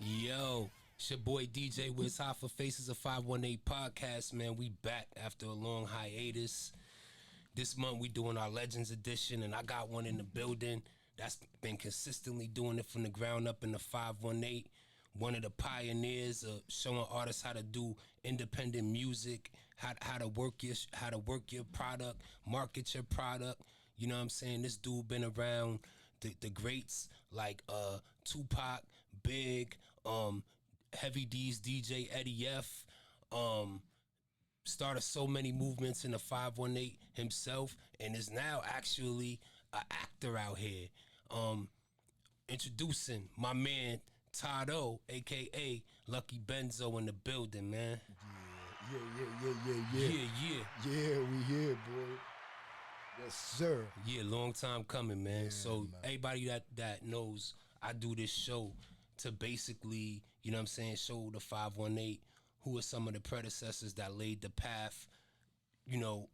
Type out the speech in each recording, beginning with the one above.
Yo, it's your boy DJ Wiz Hoffa, Faces of 518 podcast, man. We back after a long hiatus. This month we doing our Legends edition, and I got one in the building that's been consistently doing it from the ground up in the 518. One of the pioneers of showing artists how to do independent music, how to work your product, market your product. You know what I'm saying? This dude been around the greats like Tupac, Big, Heavy D's DJ Eddie F. Started so many movements in the 518 himself, and is now actually an actor out here. Introducing my man Todd-O, aka Lucky Benzo, in the building, man. Yeah, we here, boy. Yes, sir. Yeah, long time coming, man. Yeah, So man. everybody that knows, I do this show to basically, you know what I'm saying, show the 518 who are some of the predecessors that laid the path, you know,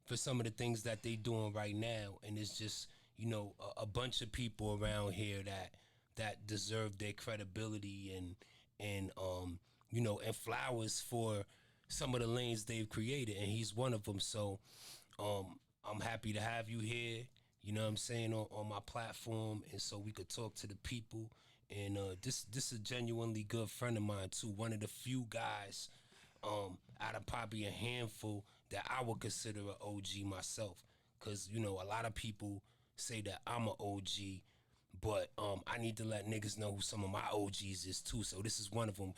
for some of the things that they doing right now. And it's just, you know, a bunch of people around here that deserve their credibility and you know, and flowers for some of the lanes they've created, and he's one of them. So I'm happy to have you here, you know what I'm saying, on my platform, and so we could talk to the people. And this is a genuinely good friend of mine too. One of the few guys out of probably a handful that I would consider an OG myself. Cause you know, a lot of people say that I'm an OG, but I need to let niggas know who some of my OGs is too. So this is one of them.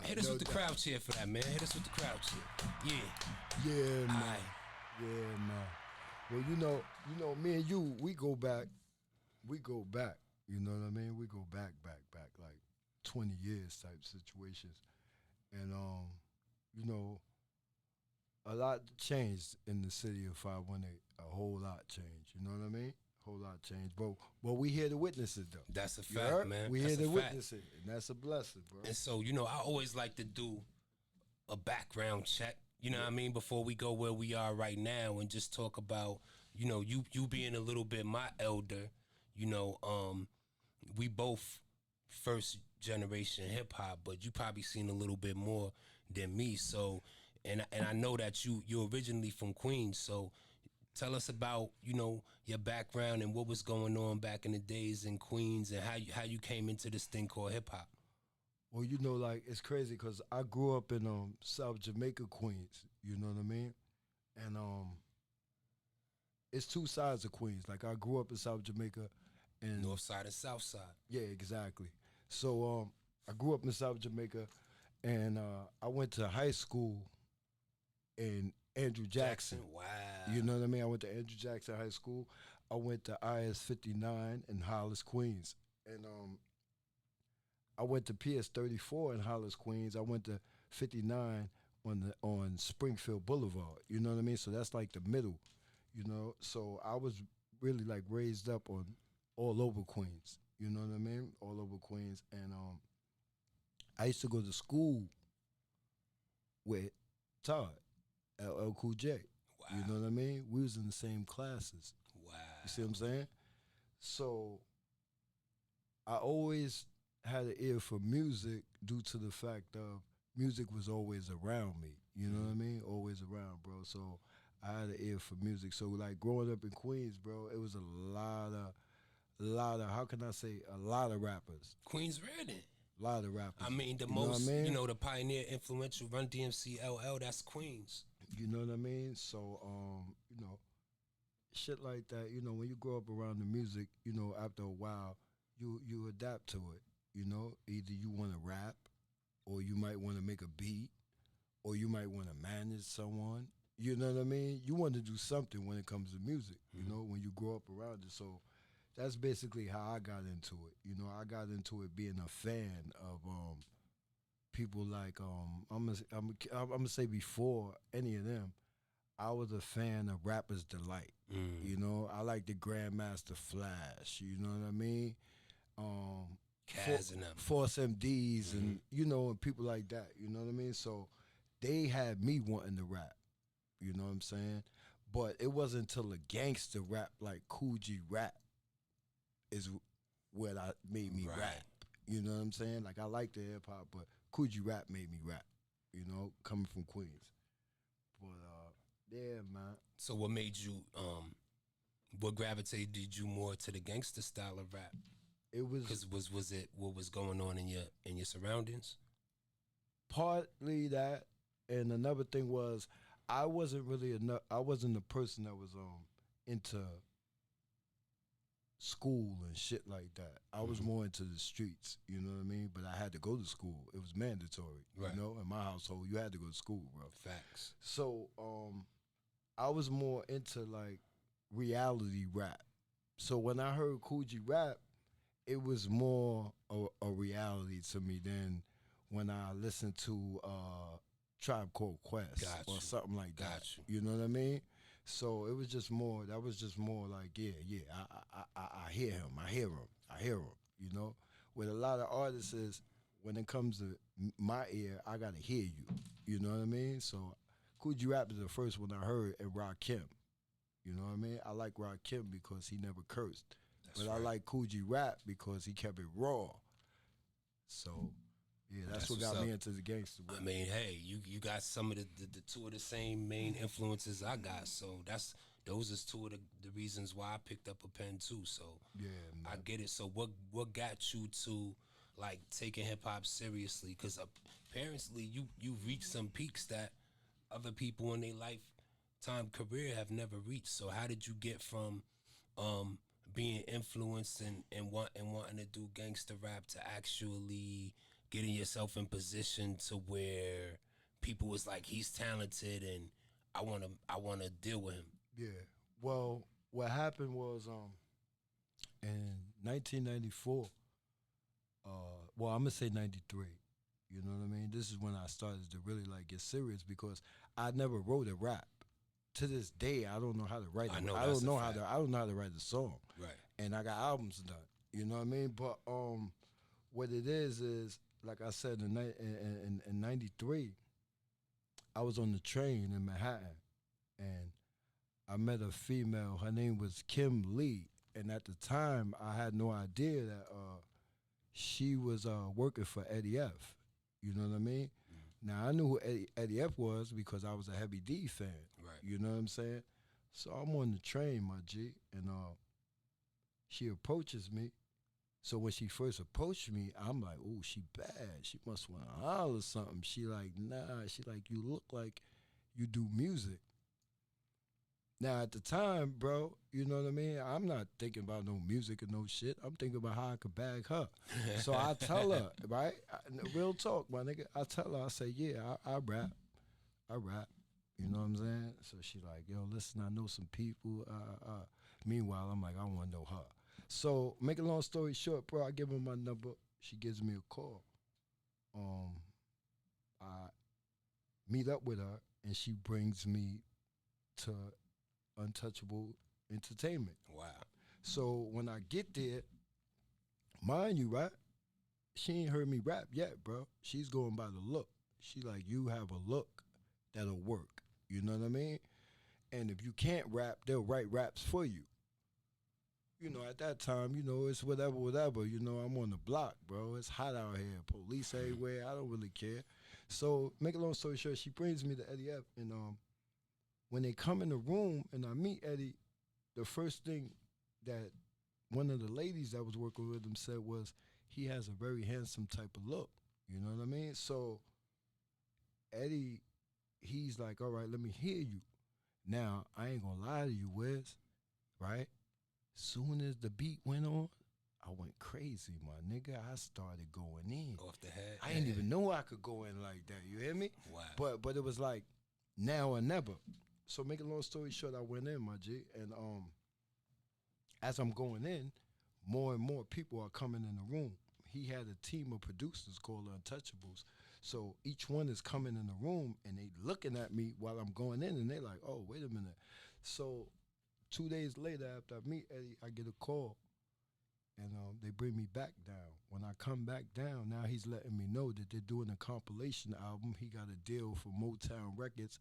Hit us with the crowd cheer for that, man. Hit us with the crowd cheer. Yeah. Yeah, man. Aye. Yeah, man. Well, you know, me and you, we go back. You know what I mean? We go back, like 20 years type situations. And, you know, a lot changed in the city of 518. A whole lot changed. You know what I mean? A whole lot changed. But we here to witness it, though. That's a You fact, heard? man. We That's here a to fact. witness it. And that's a blessing, bro. And so, you know, I always like to do a background check, you know what I mean, before we go where we are right now, and just talk about, you know, you being a little bit my elder. You know, we both first generation hip hop, but you probably seen a little bit more than me. So, and I know that you're originally from Queens. So tell us about, you know, your background and what was going on back in the days in Queens, and how you came into this thing called hip hop. Well, you know, like, it's crazy because I grew up in South Jamaica, Queens. You know what I mean? And it's two sides of Queens. Like, I grew up in South Jamaica, and North side and south side. yeah, exactly. So I grew up in South Jamaica, and I went to high school in Andrew Jackson. Wow. You know what I mean? I went to Andrew Jackson High School. I went to IS 59 in Hollis, Queens, and I went to PS 34 in Hollis, Queens. I went to 59 on Springfield Boulevard. You know what I mean? So that's like the middle. You know, so I was really like raised up on all over Queens. You know what I mean? All over Queens, and I used to go to school with Todd, LL Cool J. Wow. You know what I mean? We was in the same classes. Wow. You see what I'm saying? So I always had an ear for music due to the fact of music was always around me. You know what I mean? Always around, bro. So I had an ear for music. So like growing up in Queens, bro, it was a lot of how can I say, a lot of rappers. Queens Reddit. A lot of rappers. I mean, the You know what most, I mean? you know, the pioneer, influential Run DMC LL, that's Queens. You know what I mean? So, you know, shit like that, you know, when you grow up around the music, you know, after a while, you adapt to it, you know? Either you want to rap, or you might want to make a beat, or you might want to manage someone. You know what I mean? You want to do something when it comes to music, you know, when you grow up around it. So that's basically how I got into it. You know, I got into it being a fan of people like I'm gonna say before any of them, I was a fan of Rapper's Delight. You know, I like the Grandmaster Flash. You know what I mean? Kaz and them. Force MDs and you know, and people like that. You know what I mean? So they had me wanting to rap. You know what I'm saying? But it wasn't until a gangster rap like Coogee rap is what made me Right. rap. You know what I'm saying? Like I like the hip hop, but Coogee rap made me rap. You know, coming from Queens. But yeah, man. So what made you what gravitated you more to the gangster style of rap? It was Cuz was it what was going on in your surroundings? partly that, and another thing was I wasn't really enough. I wasn't the person that was into school and shit like that. I was Mhm. more into the streets, you know what I mean? But I had to go to school. It was mandatory, Right. you know? In my household, you had to go to school, bro. Facts. So, I was more into like reality rap. So when I heard Coogee rap, it was more a reality to me than when I listened to Tribe Called Quest Got or you. something like that. Got you. You know what I mean? So it was just more. That was just more like, yeah, yeah. I hear him. I hear him. I hear him. You know, with a lot of artists is when it comes to my ear, I gotta hear you. You know what I mean? So Coogee rap is the first one I heard, and Rakim. You know what I mean? I like Rakim because he never cursed. That's But I right. like Coogee rap because he kept it raw. So yeah, that's That's what what's got up. me into the gangster I rap. mean, hey, you got some of the two of the same main influences I got. So those is two of the reasons why I picked up a pen too. So Yeah, I man. get it. So what got you to like taking hip hop seriously? Because apparently you reached some peaks that other people in their lifetime career have never reached. So how did you get from um, being influenced and wanting to do gangster rap to actually getting yourself in position to where people was like he's talented and I wanna deal with him. Yeah. Well, what happened was in 1994. Well, I'm gonna say 93. You know what I mean? This is when I started to really like get serious because I never wrote a rap. To this day, I don't know how to write I it. know I that's don't a know how fact. to. I don't know how to write a song, Right. and I got albums done. You know what I mean? But what it is like I said in '93, I was on the train in Manhattan, and I met a female. Her name was Kim Lee, and at the time, I had no idea that she was working for Eddie F. You know what I mean? Now I knew who Eddie F was because I was a Heavy D fan. Right. You know what I'm saying? So I'm on the train, my G, and she approaches me. So when she first approached me, I'm like, "Oh, she bad. She must want to holler something." She like, "Nah." She like, "You look like you do music." Now at the time, bro, you know what I mean? I'm not thinking about no music or no shit. I'm thinking about how I could bag her. So I tell her, right? Real talk, my nigga. I tell her, I say, yeah, I rap. I rap. You know what I'm saying? So she like, yo, listen, I know some people. Meanwhile, I'm like, I want to know her. So make a long story short, bro, I give her my number. She gives me a call. Um, I meet up with her, and she brings me to Untouchable Entertainment. Wow. So when I get there, mind you, right? She ain't heard me rap yet, bro. She's going by the look. She like, you have a look that'll work. You know what I mean? And if you can't rap, they'll write raps for you. You know, at that time, you know, it's whatever, whatever. You know, I'm on the block, bro. It's hot out here. Police everywhere. I don't really care. So, make a long story short, she brings me to Eddie F. And when they come in the room and I meet Eddie, the first thing that one of the ladies that was working with him said was, he has a very handsome type of look. You know what I mean? So Eddie, he's like, all right, let me hear you. Now, I ain't gonna lie to you, Wiz, right? Soon as the beat went on, I went crazy, my nigga. I started going in. Off the head. I didn't even know I could go in like that. You hear me? Wow. But it was like now or never. So make a long story short, I went in, my G, and as I'm going in, more and more people are coming in the room. He had a team of producers called Untouchables. So each one is coming in the room and they looking at me while I'm going in and they like, oh, wait a minute. So 2 days later after I meet Eddie, I get a call and they bring me back down. When I come back down, now he's letting me know that they're doing a compilation album. He got a deal for Motown Records,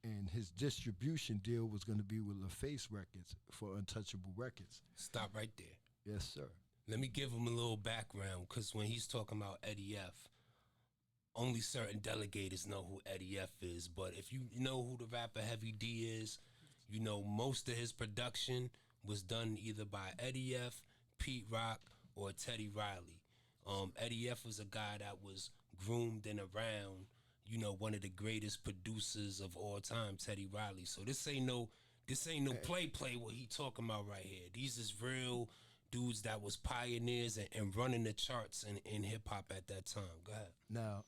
and his distribution deal was going to be with LaFace Records for Untouchable Records. Stop right there. Yes, sir. Let me give him a little background, because when he's talking about Eddie F, only certain delegators know who Eddie F is. But if you know who the rapper Heavy D is, you know most of his production was done either by Eddie F, Pete Rock, or Teddy Riley. Eddie F was a guy that was groomed and around, you know, one of the greatest producers of all time, Teddy Riley. So this ain't no play what he talking about right here. These is real dudes that was pioneers and running the charts in hip hop at that time. Go ahead. Now,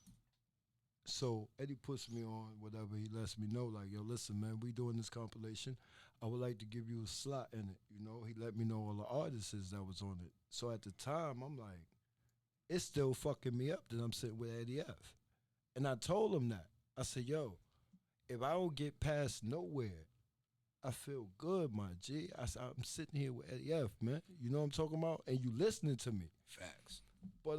so Eddie puts me on whatever. He lets me know, like, yo, listen, man, we doing this compilation. I would like to give you a slot in it. You know, he let me know all the artists that was on it. So at the time, I'm like, it's still fucking me up that I'm sitting with Eddie F. And I told him that. I said, yo, if I don't get past nowhere, I feel good, my G. I said, I'm sitting here with Eddie F, man. You know what I'm talking about? And you listening to me. Facts. But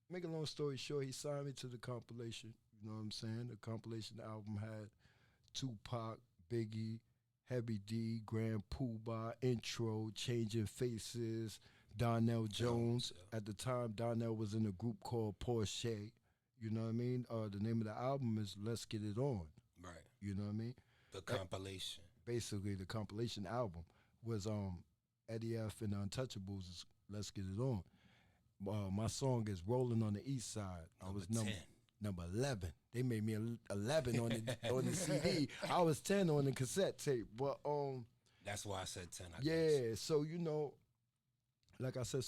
make a long story short, he signed me to the compilation. You know what I'm saying? The compilation album had Tupac, Biggie, Heavy D, Grand Poobah, Intro, Changing Faces, Donnell Jones. At the time, Donnell was in a group called Porsche. You know what I mean? The name of the album is Let's Get It On. Right. You know what I mean? The compilation. Basically, the compilation album was Eddie F and the Untouchables' Let's Get It On. My song is Rolling on the East Side. I was number 11. They made me 11 on the CD. I was 10 on the cassette tape. But that's why I said 10. I yeah, guess. so you know, like I said,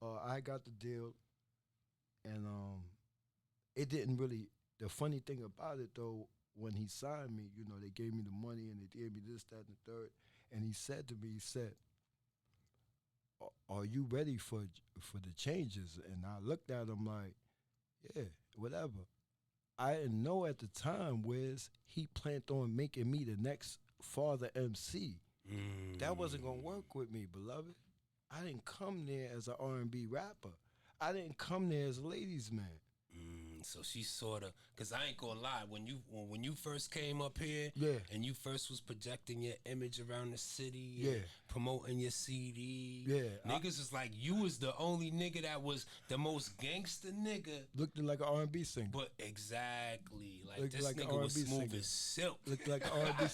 I got the deal, and it didn't really. The funny thing about it though, when he signed me, you know, they gave me the money and they gave me this, that, and the third, and he said to me, he said, "Are you ready for the changes?" And I looked at him like, "Yeah, whatever." I didn't know at the time, Wiz, he planned on making me the next Father MC. That wasn't gonna work with me, beloved. I didn't come there as an R&B rapper. I didn't come there as a ladies' man. So she sort of, because I ain't gonna lie, when you first came up here, Yeah, and you first was projecting your image around the city, yeah, and promoting your CD, yeah, niggas was like, you was the only nigga that was the most gangster nigga. looked like an R&B singer. But exactly, like Looked this like an nigga was R&B smooth singer. as silk. Looked like an R&B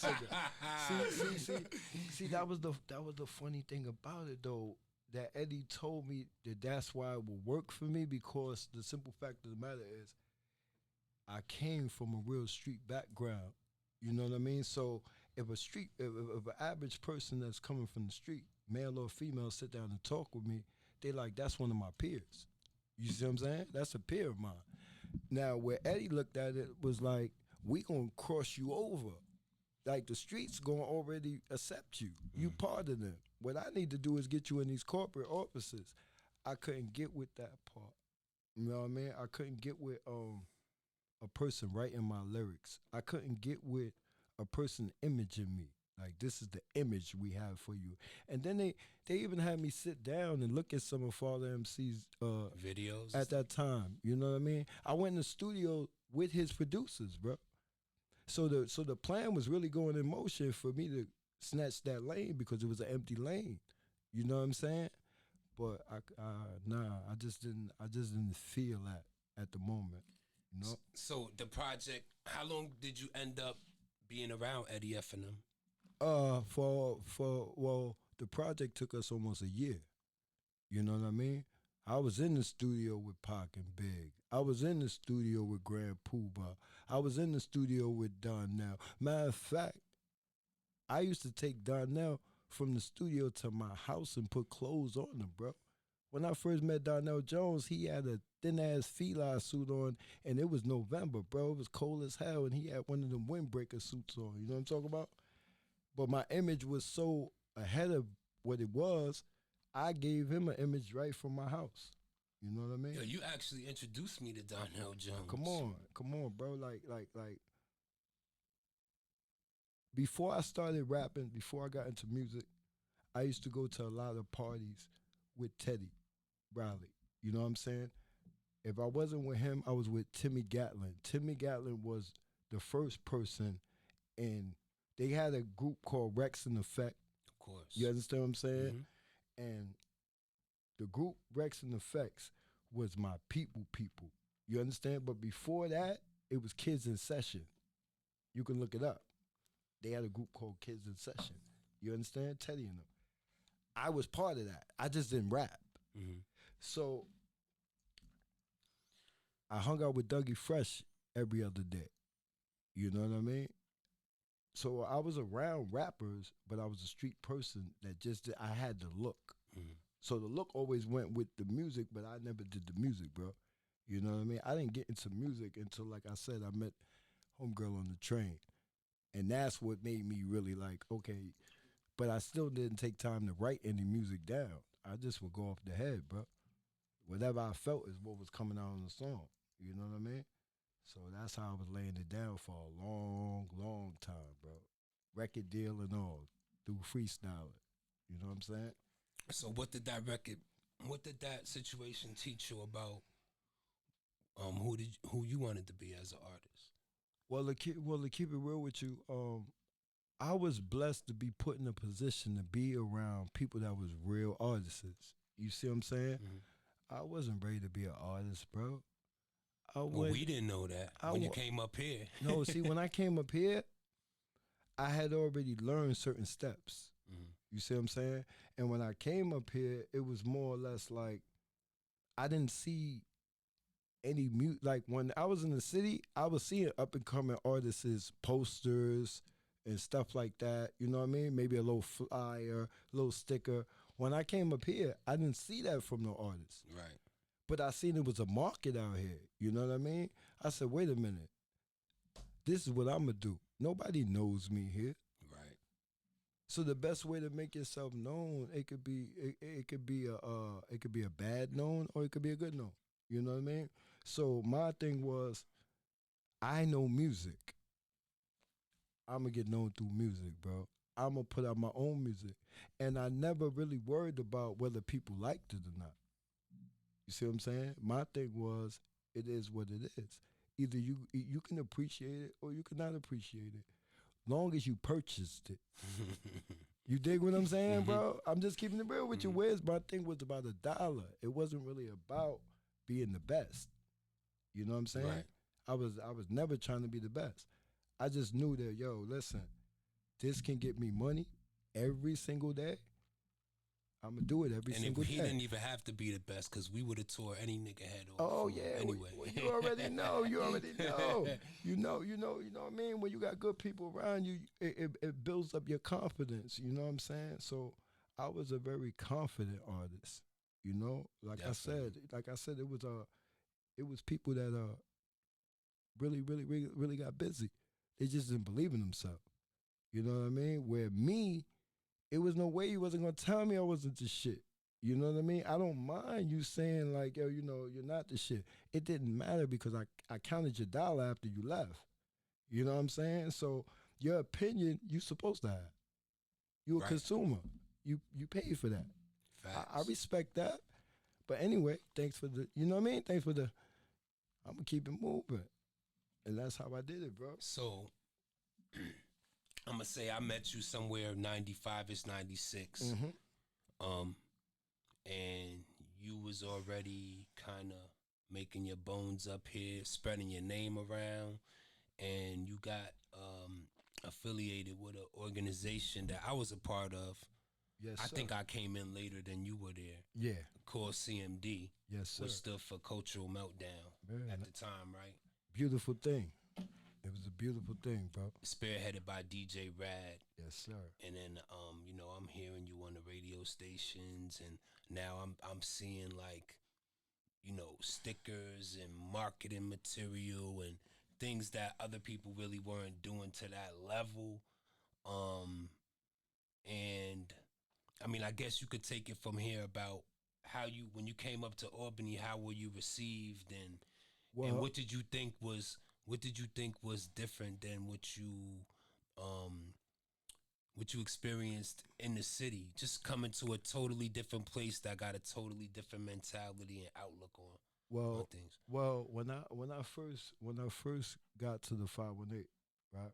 singer. See, that was the funny thing about it though. That Eddie told me that's why it would work for me, because the simple fact of the matter is I came from a real street background. You know what I mean? So if an average person that's coming from the street, male or female, sit down and talk with me, they like, that's one of my peers. You see what I'm saying? That's a peer of mine. Now, where Eddie looked at it was like, we gonna cross you over. Like the streets gonna already accept you. You part of them. What I need to do is get you in these corporate offices. I couldn't get with that part. You know what I mean? I couldn't get with a person writing my lyrics. I couldn't get with a person imaging me. Like, this is the image we have for you. And then they even had me sit down and look at some of Father MC's videos at that time. You know what I mean? I went in the studio with his producers, bro. So the plan was really going in motion for me to snatch that lane, because it was an empty lane. You know what I'm saying? But I just didn't feel that at the moment. You know? So the project, how long did you end up being around Eddie F and them? Well, the project took us almost a year. You know what I mean? I was in the studio with Pac and Big. I was in the studio with Grand Poobah. I was in the studio with Donnell. Matter of fact, I used to take Donnell from the studio to my house and put clothes on him, bro. When I first met Donnell Jones, he had a thin-ass fila suit on, and it was November, bro. It was cold as hell, and he had one of them windbreaker suits on. You know what I'm talking about? But my image was so ahead of what it was, I gave him an image right from my house. You know what I mean? Yo, you actually introduced me to Donnell Jones. Come on, bro. Like, before I started rapping, before I got into music, I used to go to a lot of parties with Teddy Riley. You know what I'm saying? If I wasn't with him, I was with Timmy Gatlin. Timmy Gatlin was the first person, and they had a group called Rex and Effect. Of course. You understand what I'm saying? And The group Rex and Effects was my people. You understand? But before that, it was Kids in Session. You can look it up. They had a group called Kids in Session. You understand? Teddy and them. I was part of that. I just didn't rap. Mm-hmm. So I hung out with Dougie Fresh every other day. You know what I mean? So I was around rappers, but I was a street person that I had the look. Mm-hmm. So the look always went with the music, but I never did the music, bro. You know what I mean? I didn't get into music until, like I said, I met Homegirl on the train. And that's what made me really like, okay. But I still didn't take time to write any music down. I just would go off the head, bro. Whatever I felt is what was coming out on the song. You know what I mean? So that's how I was laying it down for a long, long time, bro. Record deal and all, through freestyling. You know what I'm saying? So what did that situation teach you about who you wanted to be as an artist? Well, to keep it real with you, I was blessed to be put in a position to be around people that was real artists. You see what I'm saying? Mm-hmm. I wasn't ready to be an artist, bro. We didn't know that when you came up here. No, see, when I came up here, I had already learned certain steps. Mm-hmm. You see what I'm saying? And when I came up here, it was more or less like I didn't see any like when I was in the city, I was seeing up and coming artists' posters and stuff like that. You know what I mean? Maybe a little flyer, a little sticker. When I came up here, I didn't see that from no artists. Right. But I seen it was a market out here. You know what I mean? I said, wait a minute. This is what I'm gonna do. Nobody knows me here. Right. So the best way to make yourself known, it could be a bad known or it could be a good known. You know what I mean? So my thing was, I know music. I'm gonna get known through music, bro. I'm gonna put out my own music, and I never really worried about whether people liked it or not. You see what I'm saying? My thing was, it is what it is. Either you can appreciate it or you cannot appreciate it, long as you purchased it. You dig what I'm saying, bro? I'm just keeping it real with you. Wiz, my thing was about $1. It wasn't really about being the best. You know what I'm saying? Right. I was never trying to be the best. I just knew that, yo, listen, this can get me money every single day. I'm gonna do it every single day. And he didn't even have to be the best because we would have tore any nigga head off. Oh yeah, anyway. You already know. You already know. You know what I mean? When you got good people around you, it builds up your confidence. You know what I'm saying? So I was a very confident artist. You know, like Definitely. I said, it was people that really got busy. They just didn't believe in themselves. You know what I mean? Where me, it was no way you wasn't gonna tell me I wasn't the shit. You know what I mean? I don't mind you saying like, yo, you know, you're not the shit. It didn't matter because I counted your dollar after you left. You know what I'm saying? So your opinion, you supposed to have. You a consumer. You paid for that. I respect that. But anyway, thanks for the, you know what I mean? Thanks for the, I'm gonna keep it moving. And that's how I did it, bro. So I'm gonna say I met you somewhere 95 is 96. Mm-hmm. And you was already kind of making your bones up here, spreading your name around, and you got affiliated with an organization that I was a part of. Yes, I sir. think I came in later than you were there. Yeah. Called CMD. Yes, sir. Which stood for Cultural Meltdown at the time, right? Beautiful thing. It was a beautiful thing, bro. Spearheaded by DJ Rad. Yes, sir. And then, you know, I'm hearing you on the radio stations, and now I'm seeing like, you know, stickers and marketing material and things that other people really weren't doing to that level. And I mean, I guess you could take it from here about how you, when you came up to Albany, how were you received, and what did you think was different than what you experienced in the city? Just coming to a totally different place that got a totally different mentality and outlook on things. Well, when I first got to the 518, right?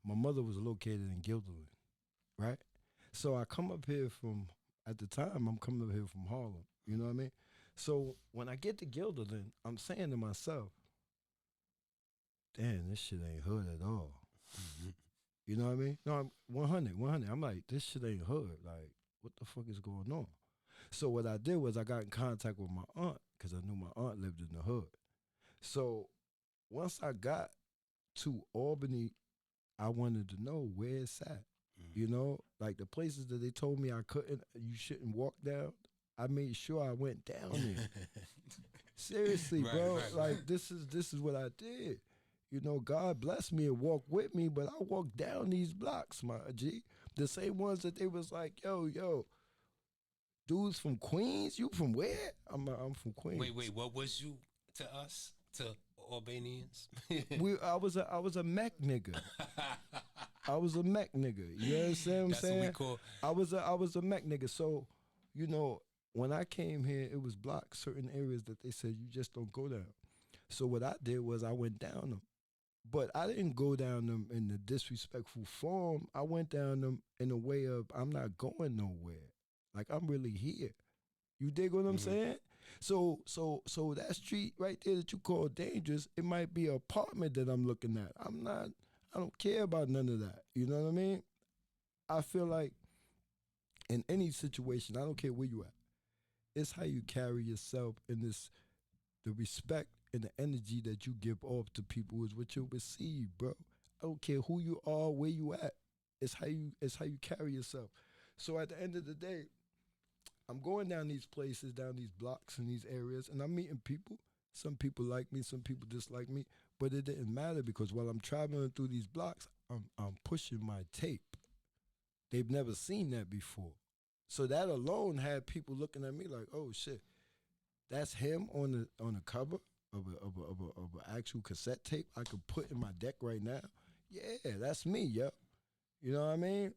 My mother was located in Guilderland, right? So I come up here from At the time, I'm coming up here from Harlem. You know what I mean? So when I get to Gilderland, I'm saying to myself, damn, this shit ain't hood at all. You know what I mean? No, I'm 100, 100. I'm like, this shit ain't hood. Like, what the fuck is going on? So what I did was I got in contact with my aunt because I knew my aunt lived in the hood. So once I got to Albany, I wanted to know where it's at. You know, like the places that they told me I couldn't, you shouldn't walk down. I made sure I went down there. Seriously, Right, bro. right, Like right. this is what I did. You know, God bless me and walk with me, but I walked down these blocks, my G. The same ones that they was like, yo, dudes from Queens. You from where? I'm from Queens. Wait. What was you to us, to Albanians? I was a Mech nigga. I was a Mech nigga. You understand what I'm That's saying? what we call. I was a Mech nigga. So, you know, when I came here, it was blocked certain areas that they said you just don't go down. So what I did was I went down them. But I didn't go down them in the disrespectful form. I went down them in a way of I'm not going nowhere. Like I'm really here. You dig what I'm Mhm. saying? So that street right there that you call dangerous, it might be an apartment that I'm looking at. I don't care about none of that. You know what I mean? I feel like in any situation, I don't care where you at. It's how you carry yourself in this the respect and the energy that you give off to people is what you'll receive, bro. I don't care who you are, where you at. It's how you carry yourself. So at the end of the day, I'm going down these places, down these blocks in these areas, and I'm meeting people. Some people like me, some people dislike me, but it didn't matter because while I'm traveling through these blocks, I'm pushing my tape. They've never seen that before. So that alone had people looking at me like, "Oh shit, that's him on the cover of a actual cassette tape I could put in my deck right now. Yeah, that's me, yo. You know what I mean?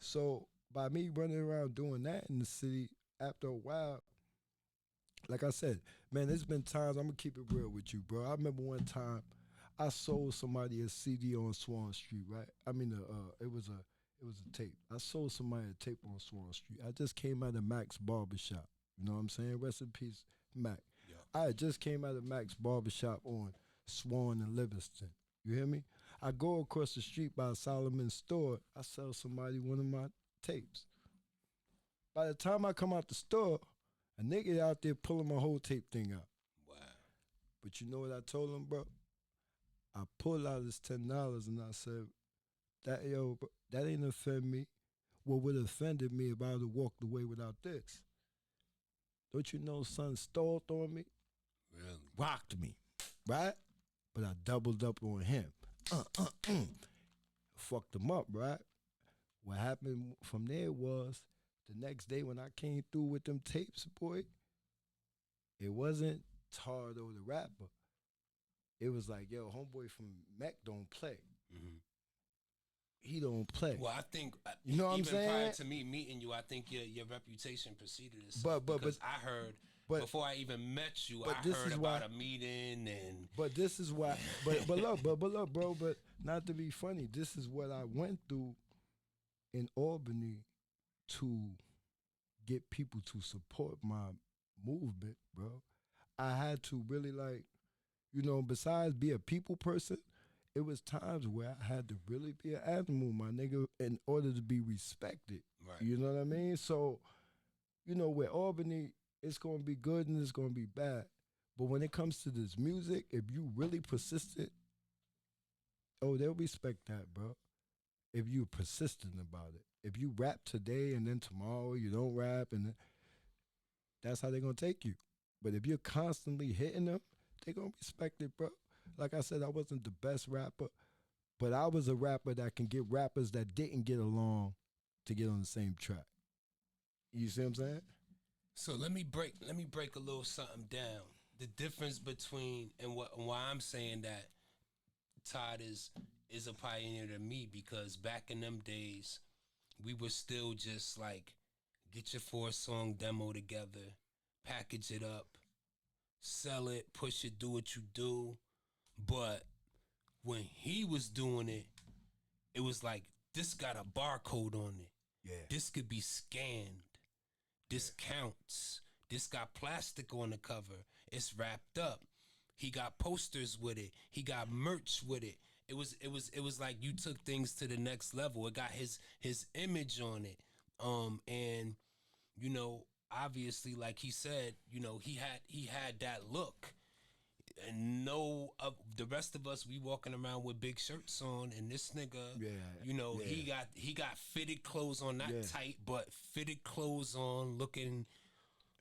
So by me running around doing that in the city, after a while, like I said, man, there's been times I'm gonna keep it real with you, bro. I remember one time I sold somebody a CD on Swan Street, right? I mean, it was a tape. I sold somebody a tape on Swan Street. I just came out of Mac's barbershop. You know what I'm saying? Rest in peace, Mac. Yeah. I had just came out of Mac's barbershop on Swan and Livingston. You hear me? I go across the street by Solomon's store. I sell somebody one of my tapes. By the time I come out the store, a nigga out there pulling my whole tape thing out. Wow. But you know what I told him, bro? I pulled out his $10 and I said, that ain't offend me. What would have offended me if I would have walked away without this? Don't you know son stalled on me? Really? Rocked me, right? But I doubled up on him. Fucked him up, right? What happened from there was the next day when I came through with them tapes, boy, it wasn't Todd-O the rapper. It was like, yo, homeboy from Mac don't play. Hmm. He don't play. Well, I think You know what I'm even prior saying? to me meeting you, I think your reputation preceded But itself but because but I heard but before I even met you, but I this heard is about why. a meeting and But this is why. But look, bro. But not to be funny, this is what I went through in Albany to get people to support my movement, bro. I had to really like, besides be a people person, it was times where I had to really be an animal, my nigga, in order to be respected. right. You know what I mean? So, with Albany, it's gonna be good and it's gonna be bad. But when it comes to this music, if you really persistent, oh, they'll respect that, bro. If you're persistent about it. If you rap today and then tomorrow you don't rap, and that's how they're gonna take you. But if you're constantly hitting them, they're gonna respect it, bro. Like I said, I wasn't the best rapper, but I was a rapper that can get rappers that didn't get along to get on the same track. You see what I'm saying? So let me break a little something down. The difference between and why I'm saying that Todd is a pioneer to me because back in them days we were still just like get your 4 song demo together, package it up, sell it, push it, do what you do. But when he was doing it, it was like this got a barcode on it. Yeah. This could be scanned. This counts. This got plastic on the cover. It's wrapped up. He got posters with it. He got merch with it. It was like you took things to the next level. It got his image on it. And you know, obviously, like he said, you know, he had that look. And no, the rest of us, we walking around with big shirts on, and this nigga, you know, he got fitted clothes on, not tight, but fitted clothes on, looking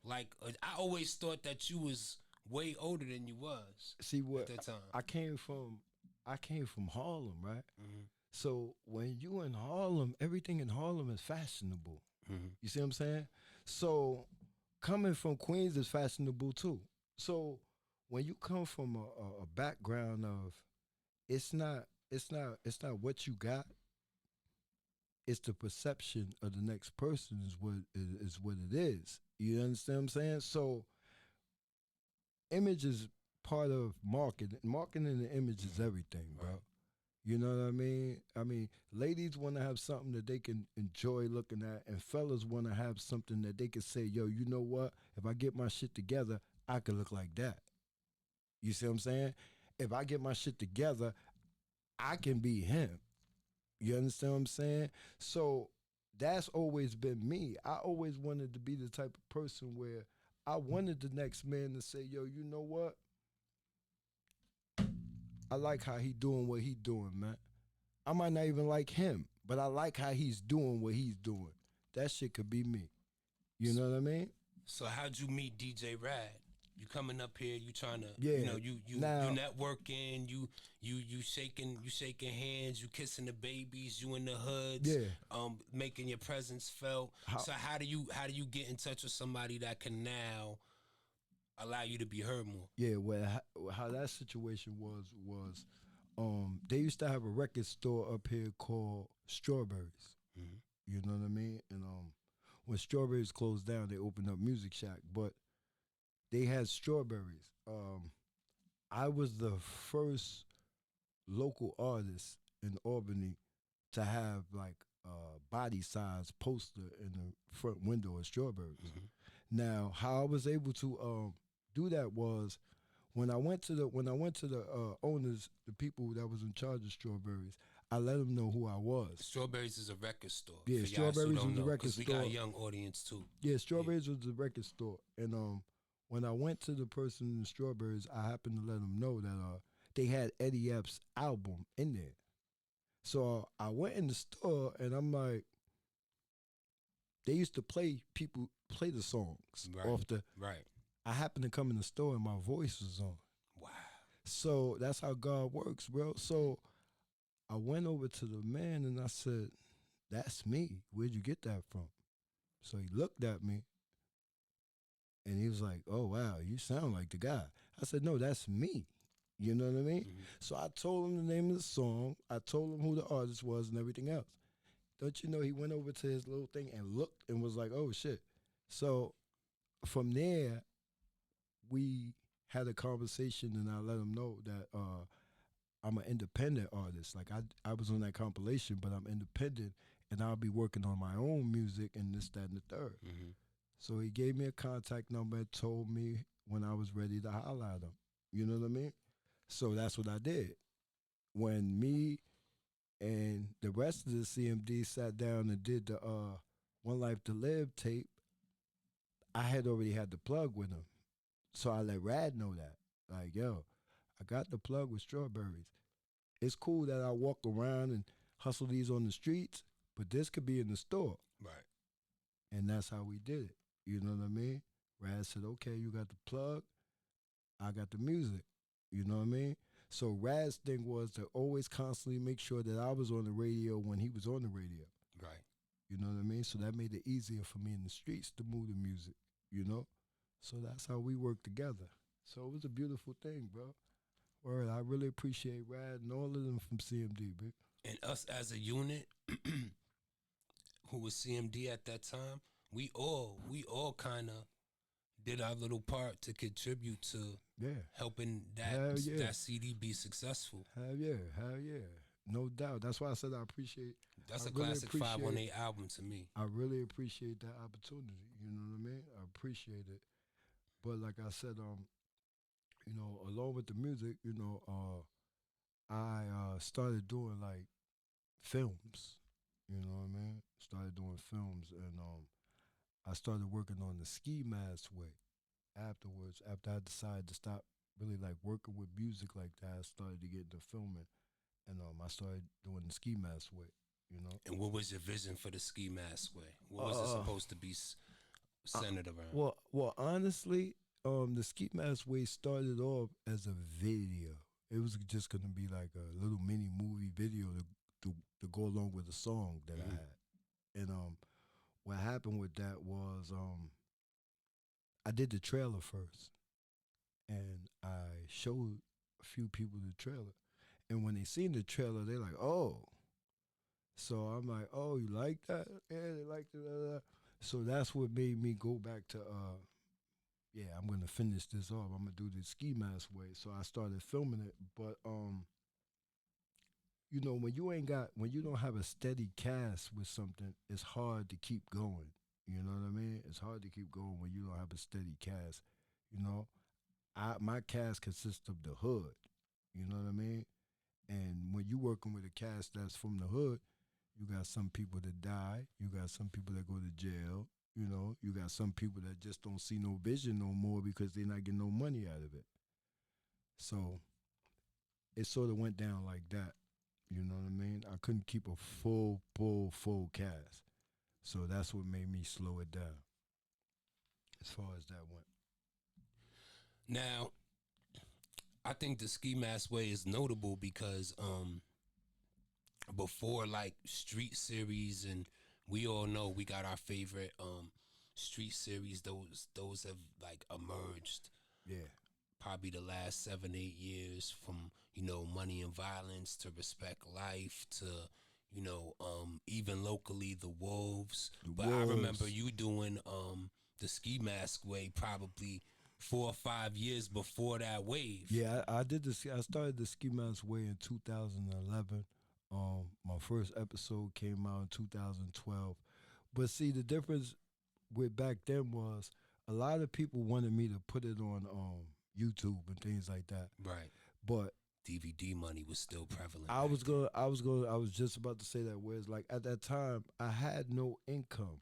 like I always thought that you was way older than you was. See what? At that time, I came from Harlem, right? mm-hmm. So when you in Harlem, everything in Harlem is fashionable. Mm-hmm. You see what I'm saying? So coming from Queens is fashionable too. So when you come from a background of it's not what you got, it's the perception of the next person is what it is. You understand what I'm saying? So image is part of marketing. Marketing and image is everything, bro. Right. You know what I mean? I mean, ladies want to have something that they can enjoy looking at, and fellas want to have something that they can say, yo, you know what? If I get my shit together, I could look like that. You see what I'm saying? If I get my shit together, I can be him. You understand what I'm saying? So that's always been me. I always wanted to be the type of person where I wanted the next man to say, yo, you know what? I like how he doing what he doing, man. I might not even like him, but I like how he's doing what he's doing. That shit could be me. You know what I mean? So how'd you meet DJ Rad? You coming up here, you trying to, Yeah. you know, you networking, you shaking hands, you kissing the babies, you in the hoods, making your presence felt. So how do you get in touch with somebody that can now allow you to be heard more? Yeah, well, how that situation was they used to have a record store up here called Strawberries. Mm-hmm. You know what I mean? And when Strawberries closed down, they opened up Music Shack, but they had Strawberries. I was the first local artist in Albany to have like a body size poster in the front window of Strawberries. Mm-hmm. Now, how I was able to do that was when I went to the owners, the people that was in charge of Strawberries, I let them know who I was. Strawberries is a record store. Yeah, Strawberries was a record store. We got a young audience too. Yeah, Strawberries was a record store, and when I went to the person in the Strawberries, I happened to let them know that they had Eddie Epps' album in there. So I went in the store, and I'm like, they used to play the songs off the. Right. I happened to come in the store, and my voice was on. Wow. So that's how God works, bro. So I went over to the man, and I said, "That's me. Where'd you get that from?" So he looked at me. And he was like, "Oh, wow, you sound like the guy." I said, "No, that's me." You know what I mean? Mm-hmm. So I told him the name of the song. I told him who the artist was and everything else. Don't you know, he went over to his little thing and looked and was like, "Oh, shit." So from there, we had a conversation, and I let him know that I'm an independent artist. Like, I was on that compilation, but I'm independent, and I'll be working on my own music and this, that, and the third. Mm-hmm. So he gave me a contact number and told me when I was ready to holler at him. You know what I mean? So that's what I did. When me and the rest of the CMD sat down and did the One Life to Live tape, I had already had the plug with him. So I let Rad know that. Like, yo, I got the plug with Strawberries. It's cool that I walk around and hustle these on the streets, but this could be in the store. Right. And that's how we did it. You know what I mean? Rad said, "Okay, you got the plug, I got the music." You know what I mean? So Rad's thing was to always constantly make sure that I was on the radio when he was on the radio. Right. You know what I mean? So that made it easier for me in the streets to move the music, you know? So that's how we worked together. So it was a beautiful thing, bro. Word, I really appreciate Rad and all of them from CMD, big. And us as a unit who was CMD at that time, we all kind of did our little part to contribute to helping that CD be successful. Hell yeah. No doubt. That's why I said I appreciate. That's a classic 518 album to me. I really appreciate that opportunity. You know what I mean? I appreciate it. But like I said, along with the music, I started doing like films. You know what I mean? Started doing films, and I started working on the ski mask way. Afterwards, after I decided to stop really like working with music like that, I started to get into filming, and I started doing the ski mask way. You know. And what was your vision for the ski mask way? What was it Uh, supposed to be uh centered around? honestly, the ski mask way started off as a video. It was just gonna be like a little mini movie video to go along with the song that I Hmm. had. And what happened with that was I did the trailer first, and I showed a few people the trailer. And when they seen the trailer, they like, oh. So I'm like, oh, you like that? Yeah, they liked it. So that's what made me go back to yeah, I'm gonna finish this off. I'm gonna do the ski mask way. So I started filming it, but when you don't have a steady cast with something, it's hard to keep going. You know what I mean? It's hard to keep going when you don't have a steady cast. You know, my cast consists of the hood. You know what I mean? And when you working with a cast that's from the hood, you got some people that die. You got some people that go to jail. You got some people that just don't see no vision no more because they're not getting no money out of it. So it sort of went down like that. You know what I mean? I couldn't keep a full cast. So that's what made me slow it down as far as that went. Now, I think the ski mask way is notable because before like street series, and we all know we got our favorite street series, those have like emerged Yeah. probably the last 7 8 years, from Money and Violence to Respect Life to even locally the Wolves. The But I remember Wolves. you doing the ski mask way probably 4 or 5 years before that wave. Yeah, I did this. I started the Ski Mask Way in 2011. My first episode came out in 2012. But see, the difference with back then was a lot of people wanted me to put it on YouTube and things like that. Right. But DVD money was still prevalent back I was just about to say that. Whereas, like at that time, I had no income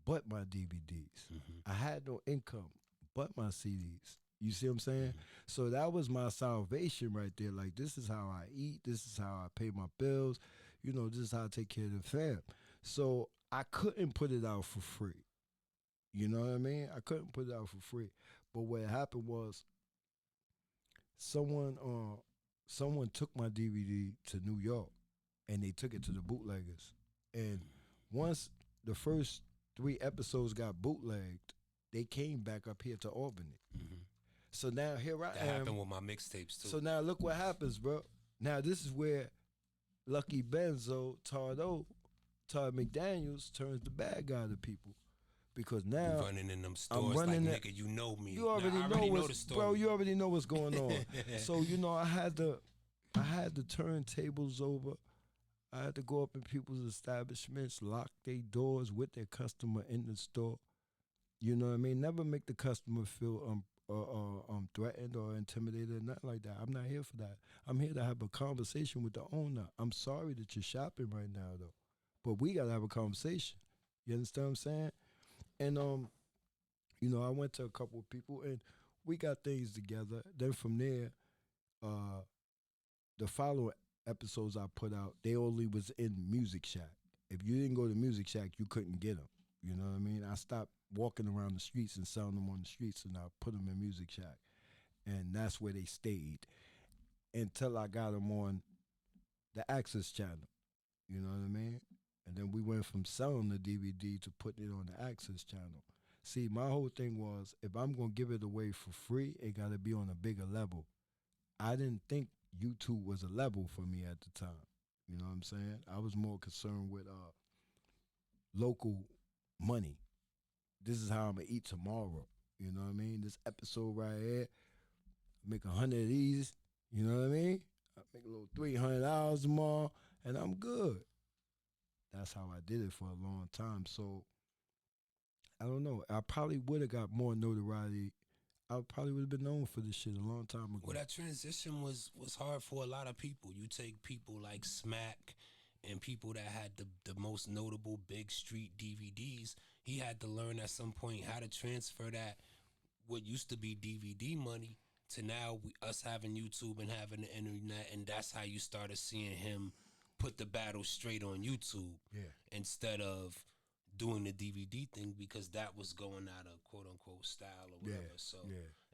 but my DVDs. then. Hmm. I had no income but my CDs. You see what I'm saying? Hmm. So that was my salvation right there. Like, this is how I eat. This is how I pay my bills. This is how I take care of the fam. So I couldn't put it out for free. You know what I mean? I couldn't put it out for free. But what happened was someone someone took my DVD to New York and they took it to the bootleggers. And once the first 3 episodes got bootlegged, they came back up here to Albany. Hmm. So now here I That am. happened with my mixtapes too. So now look what happens, bro. Now this is where Lucky Benzo, Todd-O, Todd McDaniels turns the bad guy to people. Because You now running in them I'm stores like, running it. nigga, you know me. You already Nah, I know already know what's the story. bro, you already know what's going on. So I had to turn tables over. I had to go up in people's establishments, lock their doors with their customer in the store. You know what I mean? Never make the customer feel threatened or intimidated or nothing like that. I'm not here for that. I'm here to have a conversation with the owner. I'm sorry that you're shopping right now though, but we gotta have a conversation. You understand what I'm saying? And I went to a couple of people and we got things together. Then from there, uh, the following episodes I put out, they only was in Music Shack. If you didn't go to Music Shack, you couldn't get them. You know what I mean? I stopped walking around the streets and selling them on the streets, and I put them in Music Shack, and that's where they stayed until I got them on the Access channel. You know what I mean? And then we went from selling the DVD to putting it on the Access channel. See, my whole thing was if I'm gonna give it away for free, it gotta be on a bigger level. I didn't think YouTube was a level for me at the time. You know what I'm saying? I was more concerned with local money. This is how I'm gonna eat tomorrow. You know what I mean? This episode right here, make 100 of these. You know what I mean? I make a little $300 tomorrow, and I'm good. That's how I did it for a long time. So I don't know. I probably would have got more notoriety. I probably would have been known for this shit a long time ago. Well, that transition was hard for a lot of people. You take people like Smack and people that had the most notable big street DVDs. He had to learn at some point how to transfer that what used to be DVD money to now us having YouTube and having the internet, and that's how you started seeing him put the battle straight on YouTube Yeah. instead of doing the DVD thing because that was going out of quote unquote style or whatever. So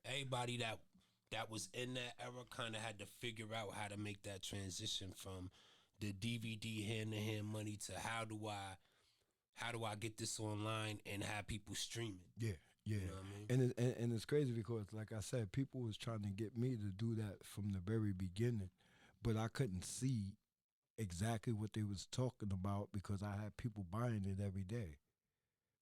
everybody that was in that era kind of had to figure out how to make that transition from the DVD hand to hand money to how do I get this online and have people streaming? Yeah. Yeah. You know what I mean? And it's crazy because, like I said, people was trying to get me to do that from the very beginning, but I couldn't see exactly what they was talking about because I had people buying it every day.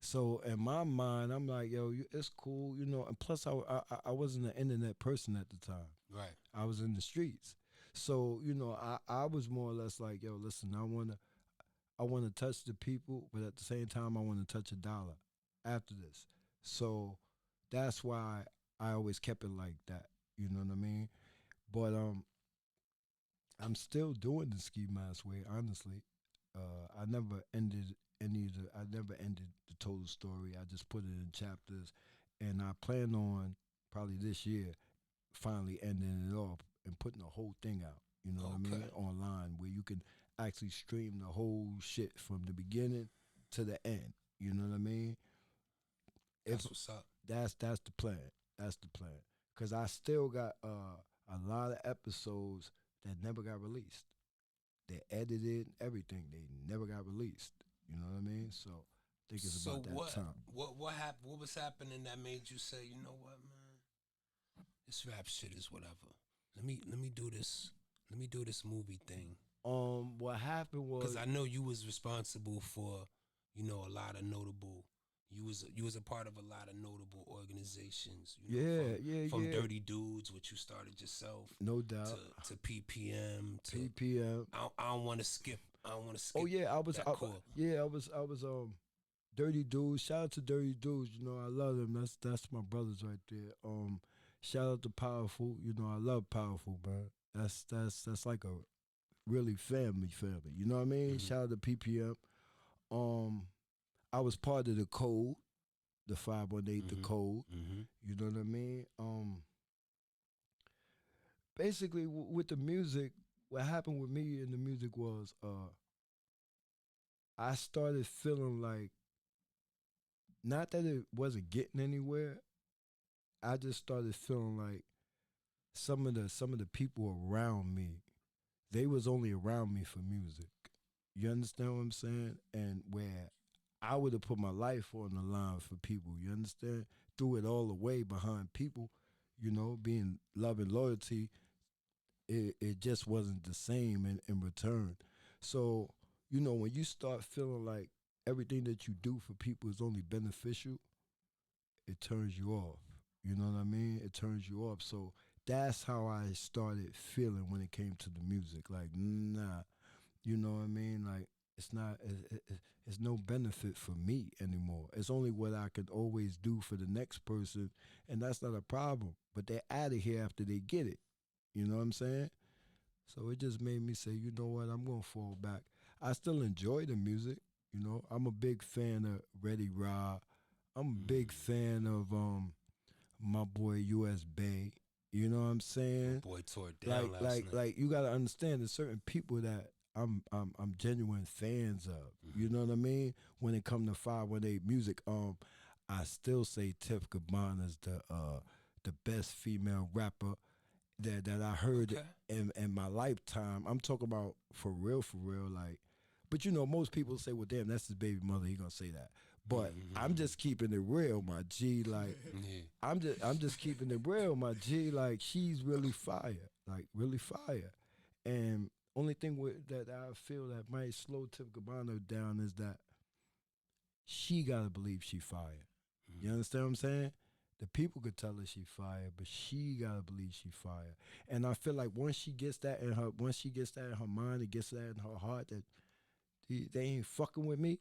So in my mind, I'm like, yo, it's cool, you know. And plus, I wasn't an internet person at the time. Right. I was in the streets. So you know, I was more or less like, yo, listen, I wanna touch the people, but at the same time, I want to touch a dollar after this. So that's why I always kept it like that. You know what I mean? But I'm still doing the ski mask way. Honestly, I never ended I never ended the total story. I just put it in chapters, and I plan on probably this year finally ending it off and putting the whole thing out. You know what I mean? Online where you can actually stream the whole shit from the beginning to the end. You know what I mean? That's what's up. That's the plan. That's the plan. Cause I still got a lot of episodes that never got released. They edited everything. They never got released. You know what I mean? So I think it's about that time. What happened? What was happening that made you say, you know what, man? This rap shit is whatever. Let me do this. Let me do this movie thing. What happened was because I know you was responsible for, you know, a lot of notable. You was a part of a lot of notable organizations. You know, from Dirty Dudes, which you started yourself. No doubt. To PPM. To PPM. I don't want to skip. I don't want to skip. Oh yeah, I was. I was. Dirty Dudes. Shout out to Dirty Dudes. You know, I love them. That's my brothers right there. Shout out to Powerful. You know, I love Powerful, man. That's like a really family. You know what I mean? Mm-hmm. Shout out to PPM. I was part of the code, the 518, the code. Mm-hmm. You know what I mean? Basically, with the music, what happened with me in the music was I started feeling like, not that it wasn't getting anywhere, I just started feeling like some of the people around me, they was only around me for music. You understand what I'm saying? And where I would have put my life on the line for people, you understand? Threw it all away behind people, you know, being love and loyalty, it just wasn't the same in return. So, you know, when you start feeling like everything that you do for people is only beneficial, it turns you off. You know what I mean? It turns you off. So that's how I started feeling when it came to the music. Like, nah, you know what I mean? Like, it's not, it's no benefit for me anymore. It's only what I could always do for the next person, and that's not a problem. But they're out of here after they get it. You know what I'm saying? So it just made me say, you know what, I'm gonna fall back. I still enjoy the music. You know, I'm a big fan of Reddy Ra. I'm a big fan of my boy US Bay. You know what I'm saying? My boy tore it down last night. Like you gotta understand, there's certain people that I'm genuine fans of. You know what I mean? When it come to 518 music, I still say Tiff Gabbana's the best female rapper that I heard in my lifetime. I'm talking about for real, like. But you know, most people say, "Well, damn, that's his baby mother. He gonna say that." But I'm just keeping it real, my G. Like, I'm just keeping it real, my G. Like, she's really fire, like really fire. And only thing that I feel that might slow Tiff Gabbana down is that she gotta believe she fire. You understand what I'm saying? The people could tell her she fire, but she gotta believe she fire. And I feel like once she gets that in her mind, and gets that in her heart that they ain't fucking with me,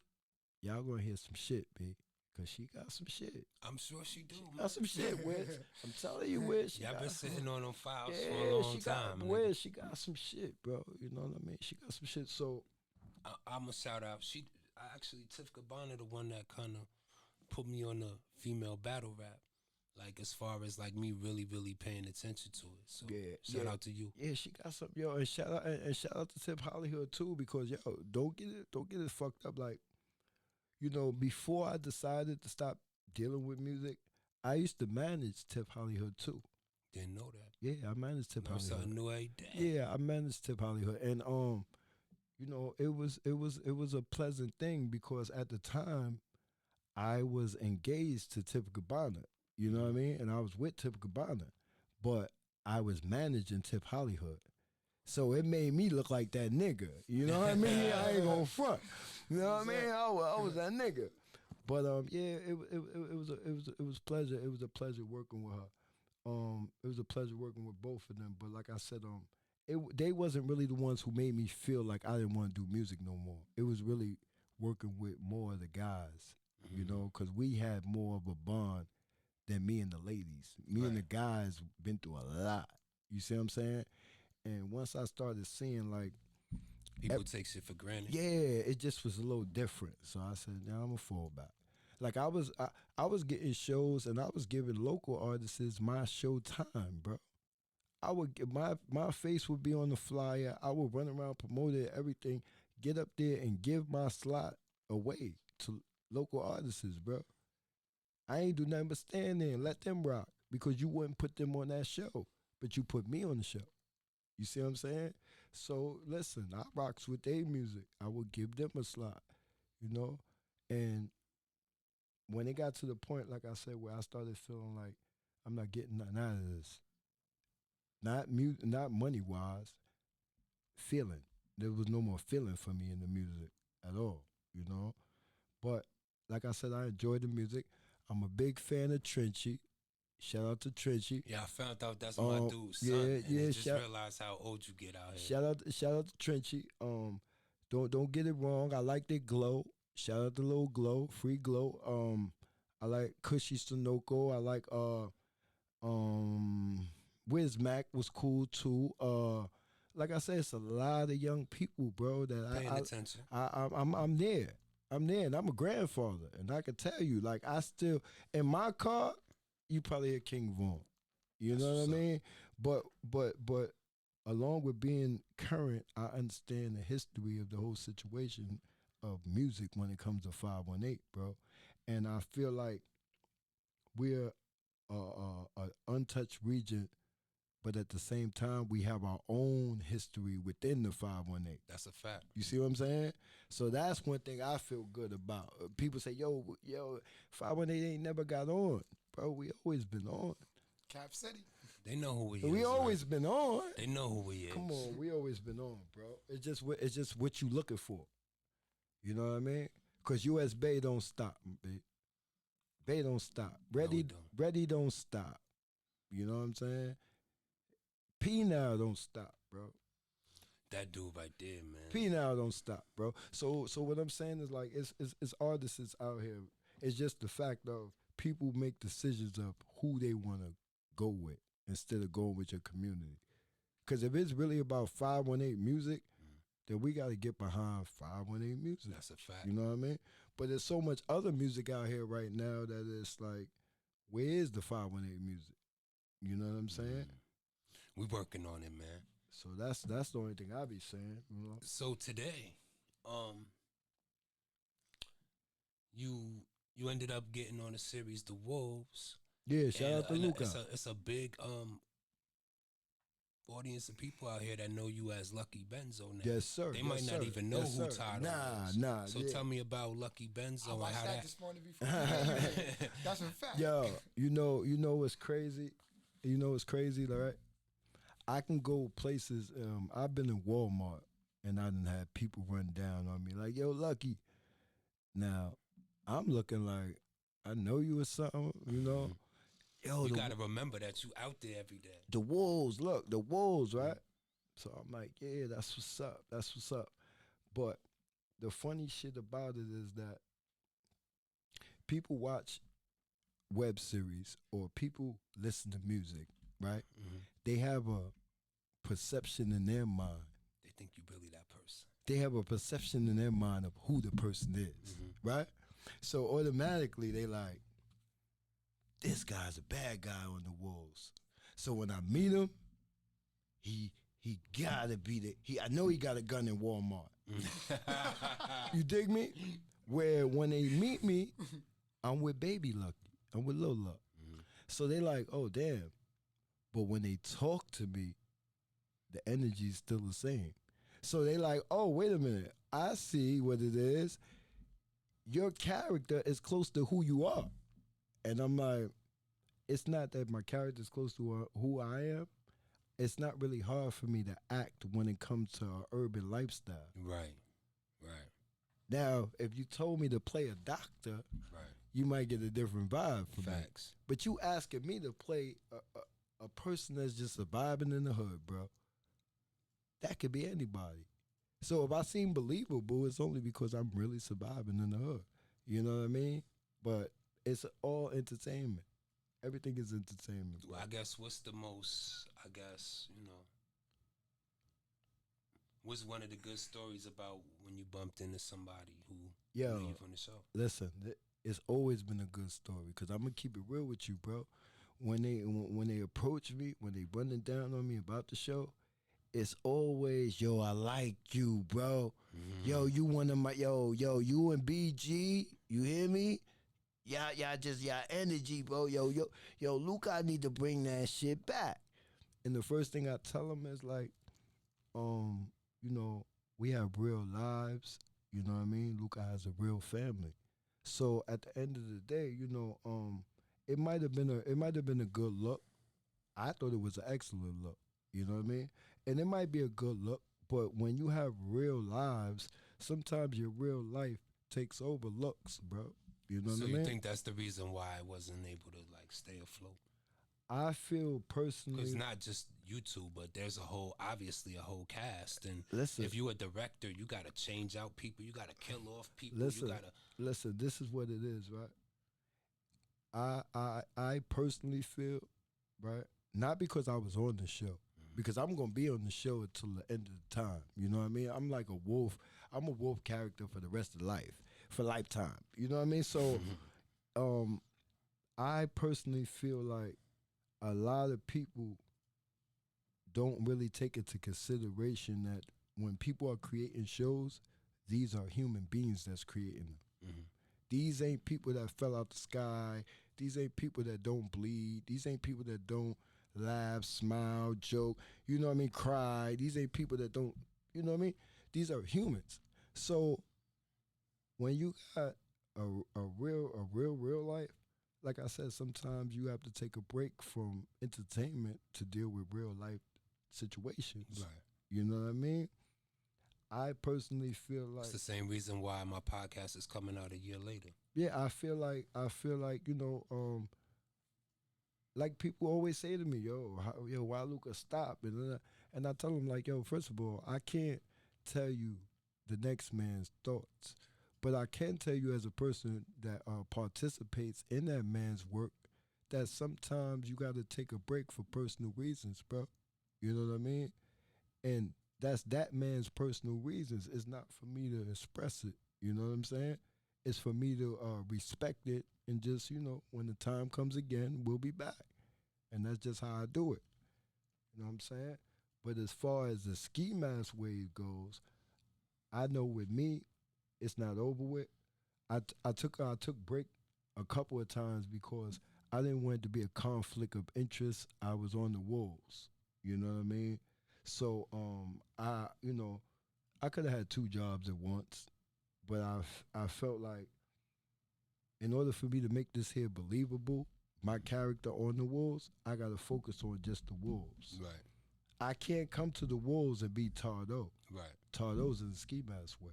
y'all gonna hear some shit, B. Cause she got some shit. I'm sure she do, man. Got some shit, Wiz. I'm telling you, Wiz. Y'all been sitting on them files for a Yeah, long she time. got Wiz. She got some shit, bro. You know what I mean? She got some shit. So I'm a shout out. Actually, Tiff Cabana, the one that kind of put me on the female battle rap. Like as far as like me really, really paying attention to it. So shout out to you. Yeah, she got some, yo, and shout out to Tip Hollywood too, because yo, don't get it fucked up. Like, you know, before I decided to stop dealing with music, I used to manage Tip Hollywood too. Didn't know that. Yeah, I managed Tip Hollywood. Something new every day. Yeah, I managed Tip Hollywood, and you know, it was a pleasant thing because at the time I was engaged to Tip Cabana. You know what I mean? And I was with Tip Cabana, but I was managing Tip Hollywood. So it made me look like that nigga. You know what I mean? I ain't gonna front. You know what I mean? I was that nigga. But yeah, it was pleasure. It was a pleasure working with her. It was a pleasure working with both of them. But like I said, they wasn't really the ones who made me feel like I didn't want to do music no more. It was really working with more of the guys, you know, because we had more of a bond than me and the ladies. Me and the guys been through a lot. You see what I'm saying? And once I started seeing like people take shit for granted. Yeah, it just was a little different. So I said, now I'm gonna fall back. Like I was getting shows and I was giving local artists my show time, bro. I would get my face would be on the flyer. I would run around promoting everything, get up there and give my slot away to local artists, bro. I ain't do nothing but stand there and let them rock because you wouldn't put them on that show, but you put me on the show. You see what I'm saying? So listen, I rocks with their music. I would give them a slot, you know? And when it got to the point, like I said, where I started feeling like I'm not getting nothing out of this, not money-wise, feeling. There was no more feeling for me in the music at all, you know? But like I said, I enjoy the music. I'm a big fan of Trenchy. Shout out to Trenchy. Yeah, I found out that's my dude, son. Yeah, and just realized how old you get out here. Shout out to Trenchy. Don't get it wrong. I like their glow. Shout out to Lil Glow, Free Glow. I like Cushy Sunoco. I like Wiz Mac was cool too. Like I said, it's a lot of young people, bro. That Paying attention. I'm there. I'm there, and I'm a grandfather, and I can tell you, like I still in my car. You probably hear King Von. You know what I mean? But along with being current, I understand the history of the whole situation of music when it comes to 518, bro. And I feel like we're a untouched region, but at the same time, we have our own history within the 518. That's a fact. You see what I'm saying? So that's one thing I feel good about. People say, yo, 518 ain't never got on. Bro, we always been on. Cap City. They know who we is. We always been on. They know who we is. Come on, we always been on, bro. It's just what you looking for. You know what I mean? Cause US Bay don't stop, babe. Bay don't stop. Ready don't stop. You know what I'm saying? P now don't stop, bro. That dude right there, man. P now don't stop, bro. So what I'm saying is like it's artists out here. It's just the fact of people make decisions of who they want to go with instead of going with your community. Because if it's really about 518 music, then we got to get behind 518 music. That's a fact. You know what I mean? But there's so much other music out here right now that it's like, where is the 518 music? You know what I'm saying? We working on it, man. So that's the only thing I be saying. You know? So today, you ended up getting on the series The Wolves. Yeah, shout out to Luca. It's a big audience of people out here that know you as Lucky Benzo now. Yes, sir. They might not even know who Todd-O is. Nah. So tell me about Lucky Benzo I watched and how that that. this morning before. That's a fact. Yo, you know what's crazy? You know what's crazy, right? I can go places. I've been in Walmart and I done had people run down on me like, "Yo, Lucky." Now, I'm looking like I know you or something, you know. Yo, you gotta remember that you out there every day. The Wolves, look, the Wolves, right? So I'm like, yeah, that's what's up. That's what's up. But the funny shit about it is that people watch web series or people listen to music, right? Mm-hmm. They have a perception in their mind. They think you really that person. They have a perception in their mind of who the person is, Mm-hmm. right? So automatically they like, this guy's a bad guy on the Wolves. So when I meet him, he gotta be I know he got a gun in Walmart. You dig me? Where when they meet me, I'm with Baby Lucky. I'm with Lil Luck. Mm-hmm. So they like, oh damn. But when they talk to me, the energy's still the same. So they like, oh, wait a minute. I see what it is. Your character is close to who you are. And I'm like, it's not that my character is close to who I am. It's not really hard for me to act when it comes to an urban lifestyle. Right. Right. Now, if you told me to play a doctor, Right. you might get a different vibe from me. Facts. But you asking me to play a person that's just surviving in the hood, bro. That could be anybody. So if I seem believable, it's only because I'm really surviving in the hood. You know what I mean? But it's all entertainment. Everything is entertainment. Well, I guess what's the most, what's one of the good stories about when you bumped into somebody who Yo, knew you from the show? listen, it's always been a good story because I'm going to keep it real with you, bro. When they approach me, when they running down on me about the show, it's always, yo, I like you, bro. Mm-hmm. Yo, you one of my, yo, you and BG, you hear me? Y'all just y'all energy, bro. Yo, Luke, I need to bring that shit back. And the first thing I tell him is like, we have real lives. You know what I mean? Luca has a real family. So at the end of the day, it might have been a good look. I thought it was an excellent look. You know what I mean? And it might be a good look, but when you have real lives, sometimes your real life takes over looks, bro. You know So what I mean? you think that's the reason why I wasn't able to stay afloat? I feel personally, Because not just you two, but there's obviously a whole cast, and listen, if you a director, you gotta change out people, you gotta kill off people, listen, you gotta. listen. This is what it is, right? I personally feel, right, not because I was on the show, because I'm gonna be on the show until the end of the time. You know what I mean? I'm like a wolf. I'm a wolf character for the rest of life, for lifetime. You know what I mean? So, I personally feel like a lot of people don't really take into consideration that when people are creating shows, these are human beings that's creating them. Mm-hmm. These ain't people that fell out the sky. These ain't people that don't bleed. These ain't people that don't laugh, smile, joke, you know what I mean, cry. These ain't people that don't, you know what I mean? These are humans. So when you got a real life, like I said, sometimes you have to take a break from entertainment to deal with real life situations. Right. You know what I mean? I personally feel like It's the same reason why my podcast is coming out a year later. yeah, I feel like like people always say to me, yo, why Luca stop? And I tell them like, yo, first of all, I can't tell you the next man's thoughts, but I can tell you as a person that participates in that man's work that sometimes you got to take a break for personal reasons, bro. You know what I mean? And that's that man's personal reasons. It's not for me to express it. You know what I'm saying? It's for me to respect it and just, when the time comes again, we'll be back. And that's just how I do it. You know what I'm saying? But as far as the ski mask wave goes, I know with me, it's not over with. I took break a couple of times because I didn't want it to be a conflict of interest. I was on the Wolves. You know what I mean? So I could have had 2 jobs at once, but I felt like in order for me to make this here believable, my character on the Wolves, I gotta focus on just the Wolves. Right. I can't come to the Wolves and be Todd-O. Right. Todd-O's in the ski mask way.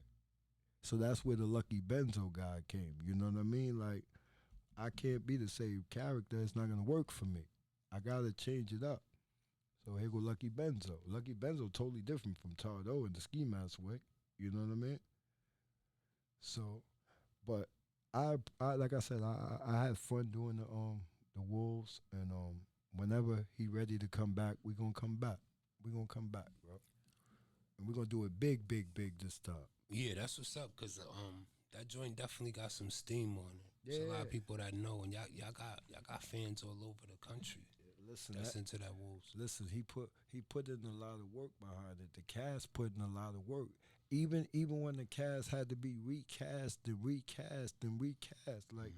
So that's where the Lucky Benzo guy came. You know what I mean? Like, I can't be the same character. It's not gonna work for me. I gotta change it up. So here go Lucky Benzo. Lucky Benzo totally different from Todd-O in the ski mask way. You know what I mean? So, but I like I said, I had fun doing the Wolves, and whenever he ready to come back, we gonna come back. We gonna come back, bro, and we gonna do it big, big, big this time. Yeah, that's what's up. Cause that joint definitely got some steam on it. There's a lot of people that know, and y'all got fans all over the country. Listen, That's into that Wolves. listen. He put in a lot of work behind it. The cast put in a lot of work. Even when the cast had to be recast and recast and recast, like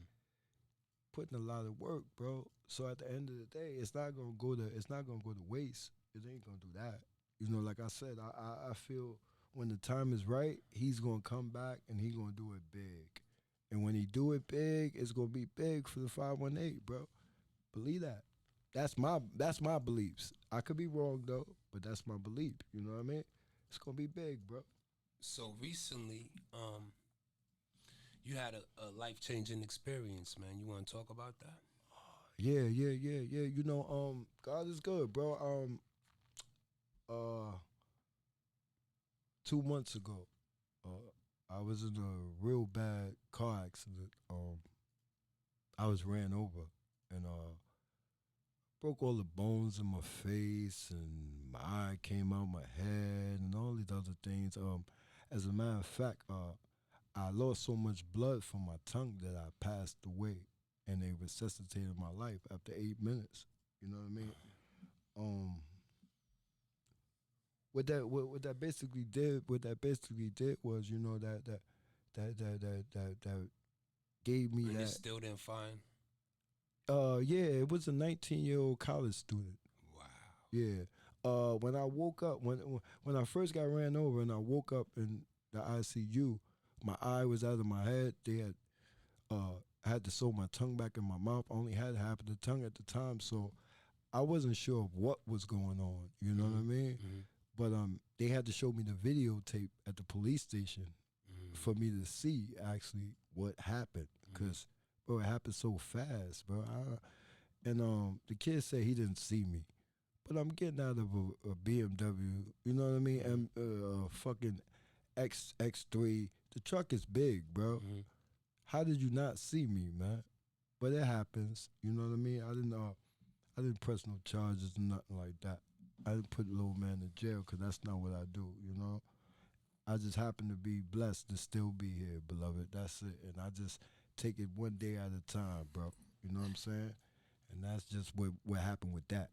putting a lot of work, bro. So at the end of the day, it's not gonna go to waste. It ain't gonna do that. You know, like I said, I feel when the time is right, he's gonna come back and he gonna do it big. And when he do it big, it's gonna be big for the 518, bro. Believe that. That's my beliefs. I could be wrong though, but that's my belief. You know what I mean? It's gonna be big, bro. So recently, you had a life changing experience, man. You want to talk about that? Yeah. You know, God is good, bro. 2 months ago, I was in a real bad car accident. I was ran over and broke all the bones in my face and my eye came out my head and all these other things. As a matter of fact, I lost so much blood from my tongue that I passed away, and they resuscitated my life after 8 minutes. You know what I mean? What that basically did, was, you know, that gave me And that. you still didn't find. Yeah, it was a 19-year-old college student. Wow. Yeah. When I woke up, when I first got ran over and I woke up in the ICU, my eye was out of my head. They had, I had to sew my tongue back in my mouth. I only had half of the tongue at the time, so I wasn't sure of what was going on. You know what I mean? Mm-hmm. But they had to show me the videotape at the police station for me to see actually what happened. Cause bro, it happened so fast, bro. And the kid said he didn't see me, but I'm getting out of a BMW. You know what I mean? And fucking X3. The truck is big, bro. How did you not see me, man? But it happens. You know what I mean? I didn't press no charges, nothing like that. I didn't put little man in jail because that's not what I do, you know? I just happen to be blessed to still be here, beloved. That's it. And I just take it one day at a time, bro. You know what I'm saying? And that's just what happened with that.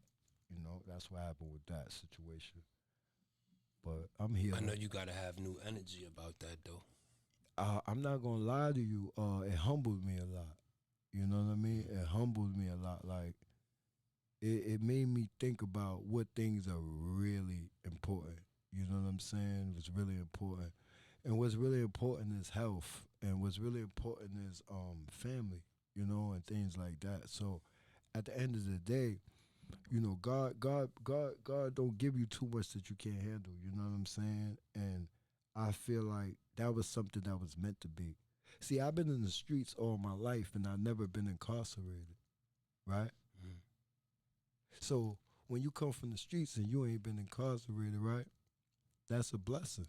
You know, that's what happened with that situation. But I'm here. I know you gotta have new energy about that though. I'm not gonna lie to you. It humbled me a lot. You know what I mean? It humbled me a lot. Like it made me think about what things are really important. You know what I'm saying? What's really important, and what's really important is health, and what's really important is family. You know, and things like that. So, at the end of the day, you know, God don't give you too much that you can't handle. You know what I'm saying? And I feel like that was something that was meant to be. See, I've been in the streets all my life, and I've never been incarcerated, right? So when you come from the streets and you ain't been incarcerated, right? That's a blessing.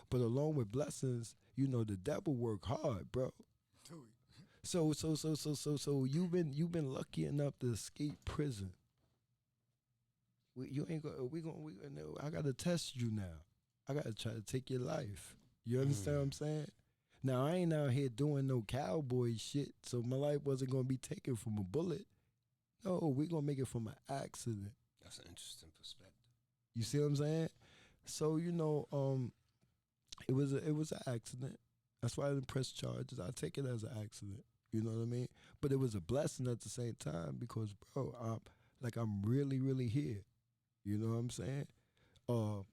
But along with blessings, you know, the devil work hard, bro. So you've been lucky enough to escape prison. I gotta test you now. I gotta try to take your life. You understand what I'm saying? Now I ain't out here doing no cowboy shit, so my life wasn't gonna be taken from a bullet. No, we gonna make it from an accident. That's an interesting perspective. You see what I'm saying? So you know, it was an accident. That's why I didn't press charges. I take it as an accident. You know what I mean? But it was a blessing at the same time because, bro, I'm really, really here. You know what I'm saying? A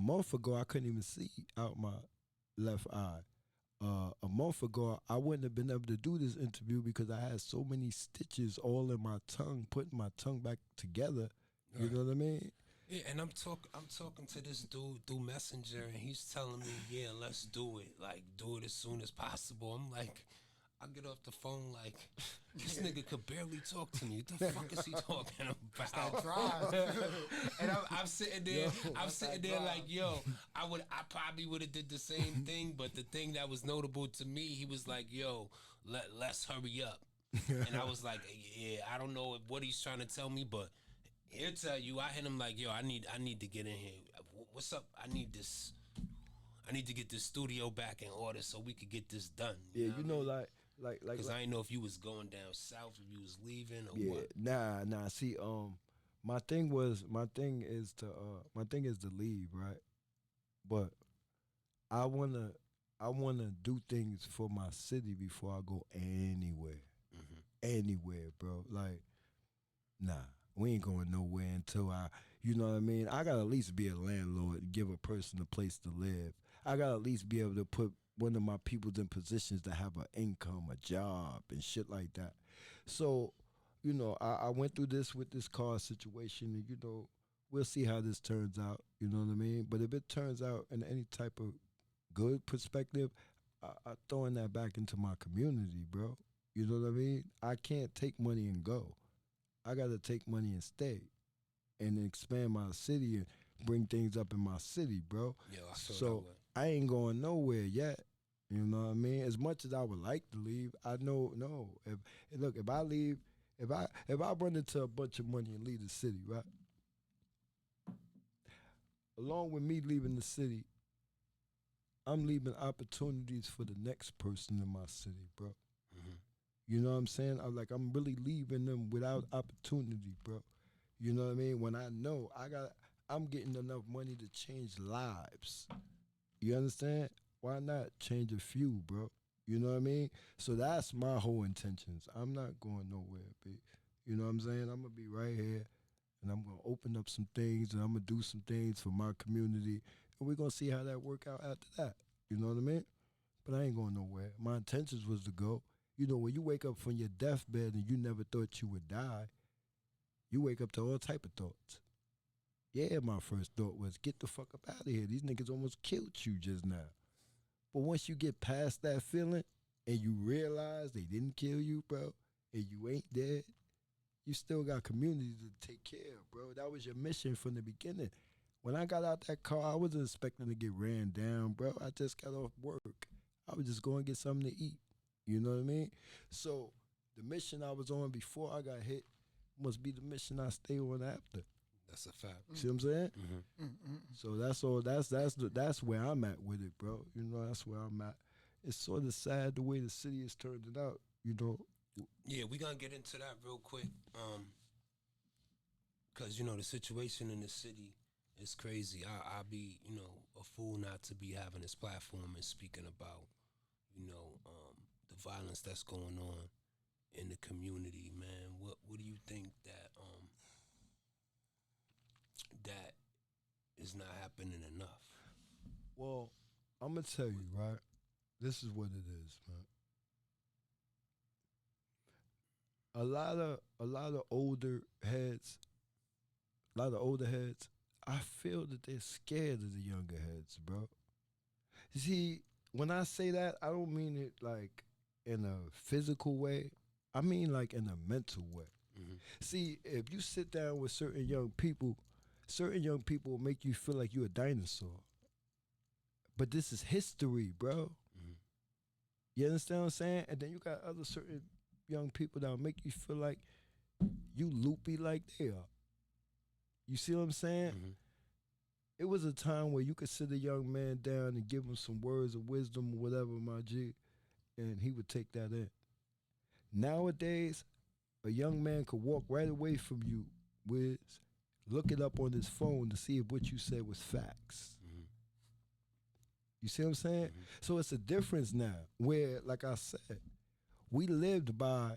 month ago, I couldn't even see out my left eye. A month ago, I wouldn't have been able to do this interview because I had so many stitches all in my tongue, putting my tongue back together. You know what I mean? Yeah, and I'm talking to this dude through Messenger, and he's telling me, yeah, let's do it. Like, do it as soon as possible. I'm like, I get off the phone like, this nigga could barely talk to me. What the fuck is he talking about? And I'm sitting there, like, yo, I probably would have did the same thing, but the thing that was notable to me, he was like, yo, let's hurry up. And I was like, yeah, I don't know what he's trying to tell me, but he'll tell you. I hit him like, yo, I need to get in here. What's up? I need to get this studio back in order so we could get this done. Yeah, you know, like because I didn't know if you was going down south, if you was leaving or yeah, what. nah. See, my thing is to leave, right? But I wanna do things for my city before I go anywhere. Anywhere, bro. Like, nah, we ain't going nowhere until you know what I mean? I gotta at least be a landlord and give a person a place to live. I gotta at least be able to put one of my peoples in positions to have an income, a job, and shit like that. So, you know, I went through this with this car situation, and, you know, we'll see how this turns out, you know what I mean? But if it turns out in any type of good perspective, I throwing that back into my community, bro. You know what I mean? I can't take money and go. I got to take money and stay and expand my city and bring things up in my city, bro. Yo, I feel So that way. I ain't going nowhere yet. You know what I mean? As much as I would like to leave, I know no. If I leave, if I run into a bunch of money and leave the city, right? Along with me leaving the city, I'm leaving opportunities for the next person in my city, bro. You know what I'm saying? I'm really leaving them without opportunity, bro. You know what I mean? When I know I'm getting enough money to change lives. You understand? Why not change a few, bro? You know what I mean? So that's my whole intentions. I'm not going nowhere, B. You know what I'm saying? I'm gonna be right here, and I'm gonna open up some things, and I'm gonna do some things for my community, and we're gonna see how that work out after that. You know what I mean? But I ain't going nowhere. My intentions was to go. You know, when you wake up from your deathbed and you never thought you would die, you wake up to all type of thoughts. Yeah, my first thought was, get the fuck up out of here. These niggas almost killed you just now. But once you get past that feeling and you realize they didn't kill you, bro, and you ain't dead, you still got community to take care of, bro. That was your mission from the beginning. When I got out that car, I wasn't expecting to get ran down, bro. I just got off work. I was just going to get something to eat. You know what I mean? So the mission I was on before I got hit must be the mission I stay on after. That's a fact. See what I'm saying? So that's all. That's where I'm at with it, bro. You know, that's where I'm at. It's sort of sad the way the city is turning out. You know. Yeah, we gonna get into that real quick. Cause you know the situation in the city is crazy. I'll be, you know, a fool not to be having this platform and speaking about, you know, the violence that's going on in the community, man. What do you think that is not happening enough? Well, I'm gonna tell you, right? This is what it is, man. A lot of older heads, I feel that they're scared of the younger heads, bro. You see, when I say that, I don't mean it like in a physical way. I mean like in a mental way. See, if you sit down with certain young people will make you feel like you're a dinosaur. But this is history, bro. You understand what I'm saying? And then you got other certain young people that'll make you feel like you loopy like they are. You see what I'm saying? It was a time where you could sit a young man down and give him some words of wisdom or whatever, my G, and he would take that in. Nowadays, a young man could walk right away from you, Wiz, look it up on his phone to see if what you said was facts. You see what I'm saying? So it's a difference now where, like I said, we lived by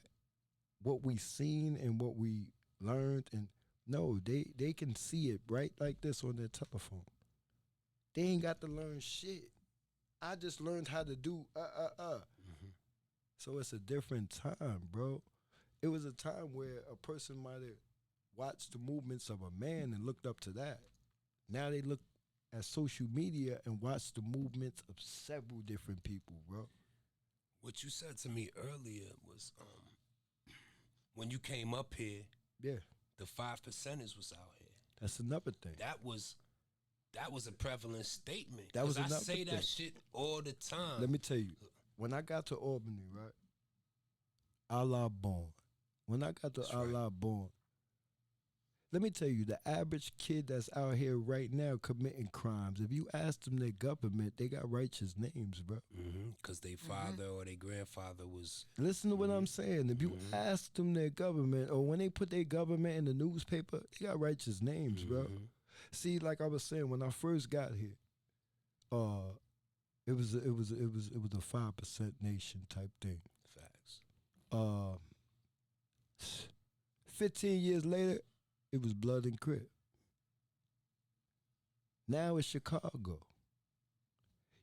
what we seen and what we learned, and no, they can see it right like this on their telephone. They ain't got to learn shit. I just learned how to do So it's a different time, bro. It was a time where a person might have watched the movements of a man and looked up to that. Now they look at social media and watch the movements of several different people, bro. What you said to me earlier was when you came up here, Yeah, the 5%ers was out here. that's another thing. That was a prevalent statement. That was 'Cause I another say that thing. shit all the time. Let me tell you, when I got to Albany, right, Allah Born. When I got the That's Allah Born, let me tell you, the average kid that's out here right now committing crimes, if you ask them their government, they got righteous names, bro. Because their father or their grandfather was. Listen to what I'm saying. If you ask them their government, or when they put their government in the newspaper, they got righteous names, bro. See, like I was saying, when I first got here, it was a 5% nation type thing. Facts. 15 years later, it was Blood and Crip. Now it's Chicago.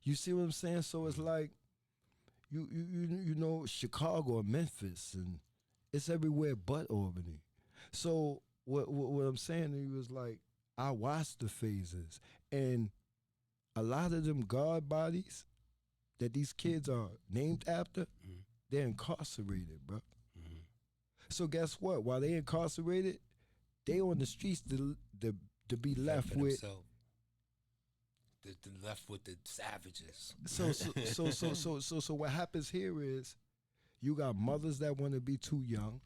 You see what I'm saying? So it's like you know Chicago or Memphis, and it's everywhere but Albany. So what I'm saying to you is like I watched the phases, and a lot of them guard bodies that these kids are named after, they're incarcerated, bro. So guess what? While they incarcerated, they on the streets to be left with. Left with the savages. So what happens here is, you got mothers that want to be too young.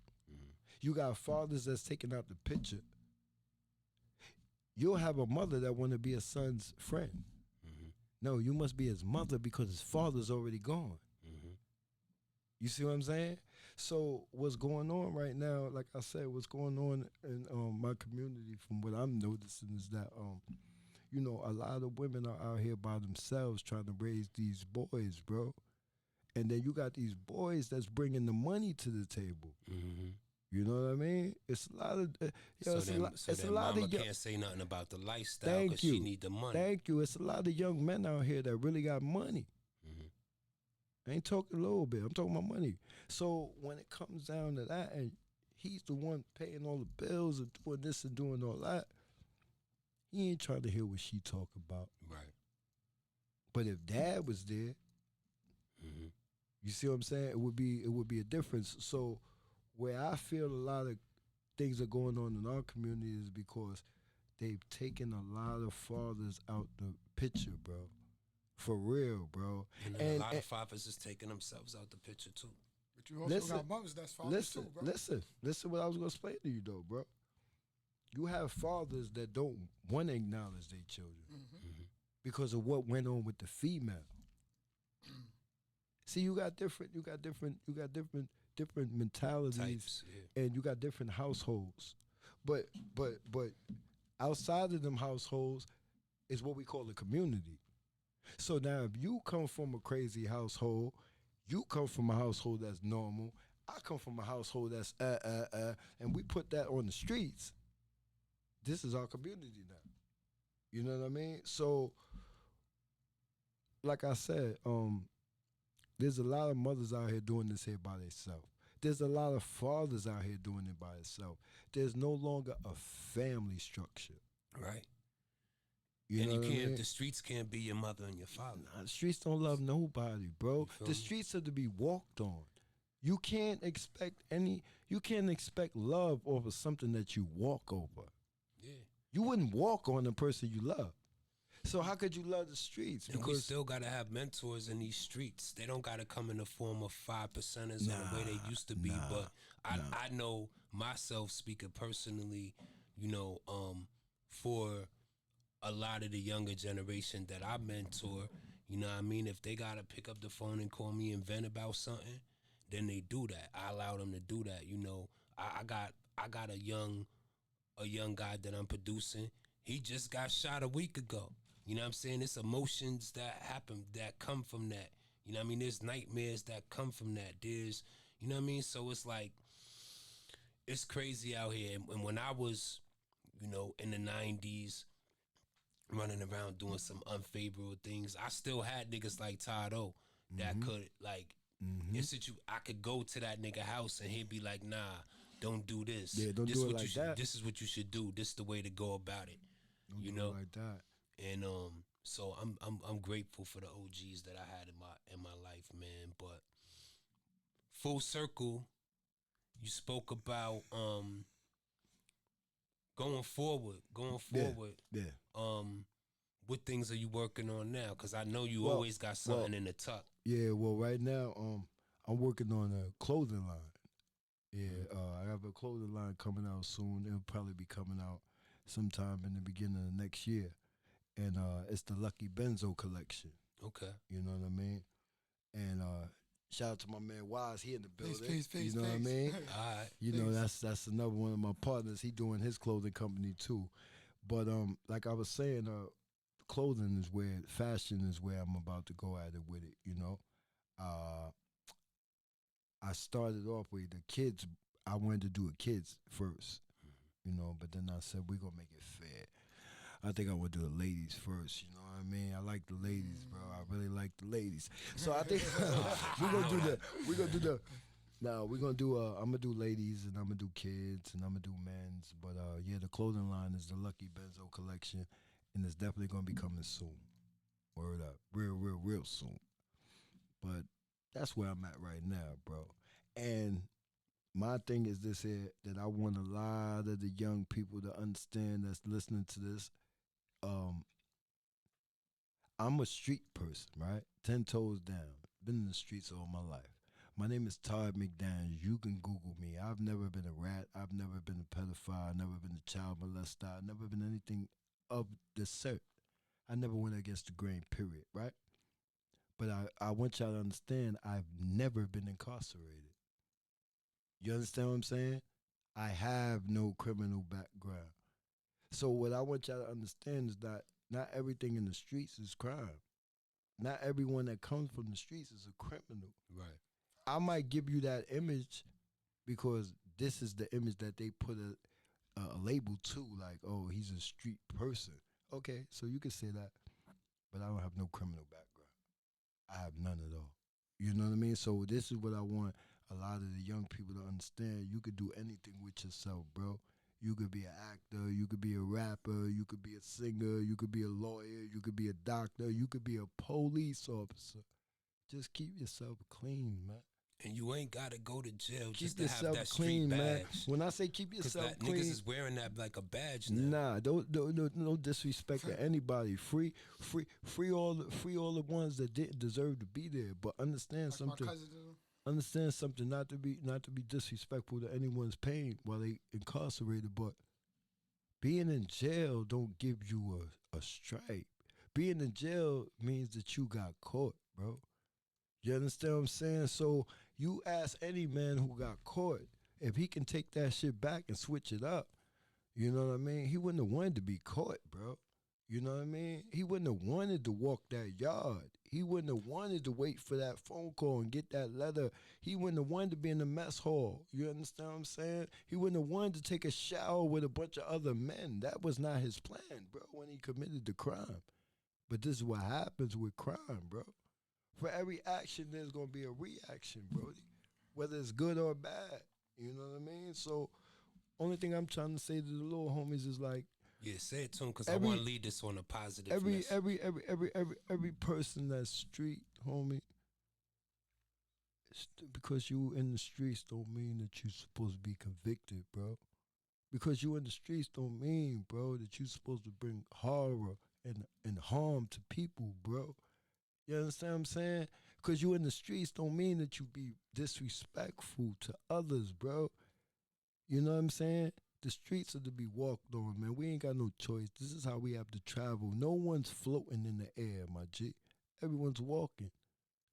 You got fathers that's taking out the picture. You'll have a mother that want to be a son's friend. No, you must be his mother because his father's already gone. You see what I'm saying? So what's going on right now, like I said, what's going on in my community from what I'm noticing is that, you know, a lot of women are out here by themselves trying to raise these boys, bro. And then you got these boys that's bringing the money to the table. You know what I mean? It's a lot of, it's a lot of can't say nothing about the lifestyle because she need the money. Thank you. It's a lot of young men out here that really got money. I ain't talking a little bit. I'm talking about money. So when it comes down to that, and he's the one paying all the bills and doing this and doing all that, he ain't trying to hear what she talk about. Right. But if dad was there, you see what I'm saying? It would be a difference. So where I feel a lot of things are going on in our community is because they've taken a lot of fathers out the picture, bro. For real, bro. And a lot of fathers is taking themselves out the picture too. But you also got mothers that's fathers too, bro. Listen what I was gonna explain to you though, bro. You have fathers that don't want to acknowledge their children because of what went on with the female. See, you got different mentalities Types, and you got different households. But outside of them households is what we call a community. So now if you come from a crazy household, you come from a household that's normal, I come from a household that's and we put that on the streets, this is our community now. You know what I mean? So like I said, there's a lot of mothers out here doing this here by themselves. There's a lot of fathers out here doing it by themselves. There's no longer a family structure. Right. You know what I mean? The streets can't be your mother and your father. Nah, the streets don't love nobody, bro. The me? streets are to be walked on. You can't expect love over something that you walk over. Yeah. You wouldn't walk on the person you love. So how could you love the streets? And we still gotta have mentors in these streets. They don't gotta come in the form of 5%ers or the way they used to be. But I know myself, speaking personally, you know, for a lot of the younger generation that I mentor, you know what I mean? If they gotta pick up the phone and call me and vent about something, then they do that. I allow them to do that. You know, I got a young guy that I'm producing. He just got shot a week ago. You know what I'm saying? It's emotions that happen, that come from that. You know what I mean? There's nightmares that come from that. There's, you know what I mean? So it's like, it's crazy out here. And when I was, you know, in the 90s, running around doing some unfavorable things, I still had niggas like Todd-O that could, like, I could go to that nigga house and he'd be like, nah, don't do this. Yeah, don't this do it what like you should, that. This is what you should do. This is the way to go about it. Don't you do know? it like that. And so I'm grateful for the OGs that I had in my life, man. But full circle, you spoke about going forward. Yeah. What things are you working on now? Because I know you always got something in the tuck. Yeah, well, right now, I'm working on a clothing line. Yeah, I have a clothing line coming out soon. It'll probably be coming out sometime in the beginning of next year, and it's the Lucky Benzo collection. Okay. You know what I mean? And shout out to my man Wise, he in the building. Peace, you know what I mean? All right. You know that's another one of my partners. He doing his clothing company too. But like I was saying, clothing is where fashion is where I'm about to go at it with it. You know, I started off with the kids. I wanted to do a kids first, you know, but then I said we're gonna make it fair. I think I want to do the ladies first. You know what I mean? I like the ladies, bro. I really like the ladies. So I think we're gonna do the. Now we're gonna do. I'm gonna do ladies and I'm gonna do kids and I'm gonna do men's. But yeah, the clothing line is the Lucky Benzo collection, and it's definitely gonna be coming soon. Word up, real soon. But that's where I'm at right now, bro. And my thing is this here that I want a lot of the young people to understand that's listening to this. Um, I'm a street person, right? 10 toes down. Been in the streets all my life. My name is Todd McDaniels. You can Google me. I've never been a rat. I've never been a pedophile. I've never been a child molester. I've never been anything of the sort. I never went against the grain, period, right? But I want y'all to understand I've never been incarcerated. You understand what I'm saying? I have no criminal background. So what I want y'all to understand is that not everything in the streets is crime. Not everyone that comes from the streets is a criminal. Right. I might give you that image because this is the image that they put a label to, like, oh, he's a street person. Okay, so you can say that, but I don't have no criminal background. I have none at all. You know what I mean? So this is what I want a lot of the young people to understand. You could do anything with yourself, bro. You could be an actor, you could be a rapper, you could be a singer, you could be a lawyer, you could be a doctor, you could be a police officer. Just keep yourself clean, man. And you ain't gotta go to jail Keep just to yourself have that clean, street man. badge. When I say keep yourself That clean, niggas is wearing that like a badge now. nah, don't no disrespect to anybody. Free all the ones that didn't deserve to be there. But understand Like something. my cousin do. Understand something. Not to be disrespectful to anyone's pain while they incarcerated. But being in jail don't give you a stripe. Being in jail means that you got caught, bro. You understand what I'm saying? So you ask any man who got caught if he can take that shit back and switch it up. You know what I mean? He wouldn't have wanted to be caught, bro. You know what I mean? He wouldn't have wanted to walk that yard. He wouldn't have wanted to wait for that phone call and get that letter. He wouldn't have wanted to be in the mess hall. You understand what I'm saying? He wouldn't have wanted to take a shower with a bunch of other men. That was not his plan, bro, when he committed the crime. But this is what happens with crime, bro. For every action, there's going to be a reaction, Brody, whether it's good or bad. You know what I mean? So only thing I'm trying to say to the little homies is like, yeah, say it to him because I want to lead this on a positive. Every person that's street, homie, because you in the streets don't mean that you're supposed to be convicted, bro. Because you in the streets don't mean, bro, that you're supposed to bring horror and harm to people, bro. You understand what I'm saying? Because you in the streets don't mean that you be disrespectful to others, bro. You know what I'm saying? The streets are to be walked on, man. We ain't got no choice. This is how we have to travel. No one's floating in the air, my G. Everyone's walking.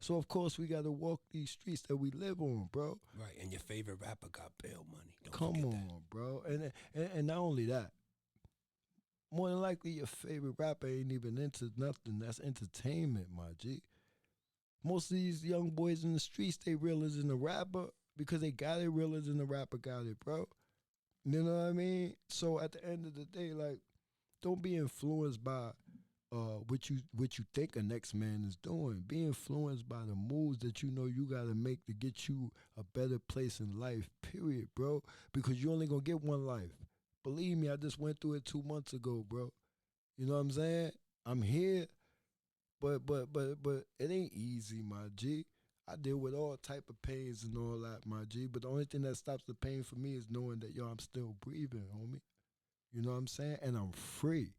So, of course, we got to walk these streets that we live on, bro. Right, and your favorite rapper got bail money. Come on, bro. And not only that, more than likely your favorite rapper ain't even into nothing. That's entertainment, my G. Most of these young boys in the streets, they realer than the rapper because they got it realer than the rapper got it, bro. You know what I mean? So at the end of the day, like, don't be influenced by what you think a next man is doing. Be influenced by the moves that you know you gotta make to get you a better place in life, period, bro. Because you only gonna get one life. Believe me, I just went through it 2 months ago, bro. You know what I'm saying? I'm here, but it ain't easy, my G. I deal with all type of pains and all that, my G. But the only thing that stops the pain for me is knowing that, yo, I'm still breathing, homie. You know what I'm saying? And I'm free.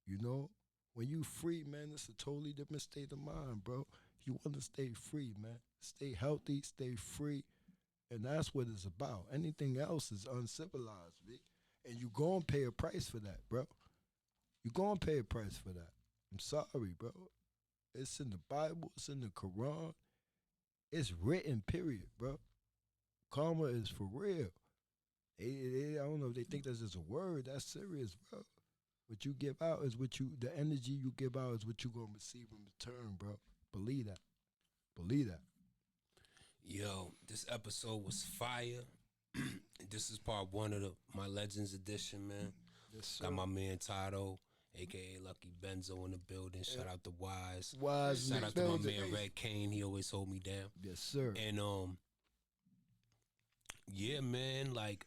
You know? When you free, man, it's a totally different state of mind, bro. You want to stay free, man. Stay healthy, stay free. And that's what it's about. Anything else is uncivilized, B. And you gonna pay a price for that, bro. You gonna pay a price for that. I'm sorry, bro. It's in the Bible. It's in the Quran. It's written, period, bro. Karma is for real. I don't know if they think that's just a word. That's serious, bro. What you give out is what you, the energy you give out is what you gonna receive in return, bro. Believe that. Believe that. Yo, this episode was fire. This is part one of my Legends edition, man. Yes, Got my man Todd-O, aka Lucky Benzo in the building. Shout out to Wise. Wise. Shout out to my man Red Kane. He always hold me down. Yes, sir. And yeah, man. Like,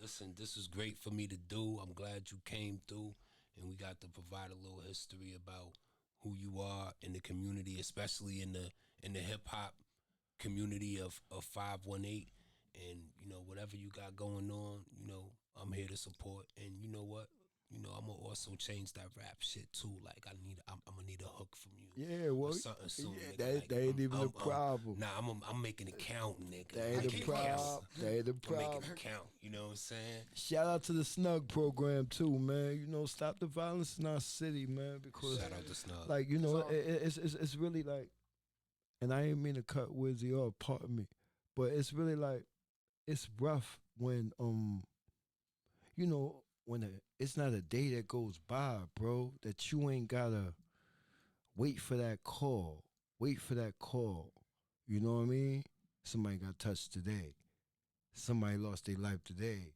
listen, this was great for me to do. I'm glad you came through, and we got to provide a little history about who you are in the community, especially in the hip hop community of 518. And you know, whatever you got going on, you know, I'm here to support. And you know what? You know, I'm gonna also change that rap shit too. Like, I'm gonna need a hook from you. Yeah, well, something soon, yeah, nigga. that ain't even a problem. Nah, I'm making it count, nigga. That ain't a problem. That ain't a problem. I'm making it count. You know what I'm saying? Shout out to the Snug program too, man. You know, stop the violence in our city, man. Because shout out to Snug. like, you know, it's really like, and I ain't mean to cut Wizzy off, pardon me, but it's really like, it's rough when you know, when it's not a day that goes by, bro, that you ain't gotta wait for that call. Wait for that call. You know what I mean? Somebody got touched today. Somebody lost their life today.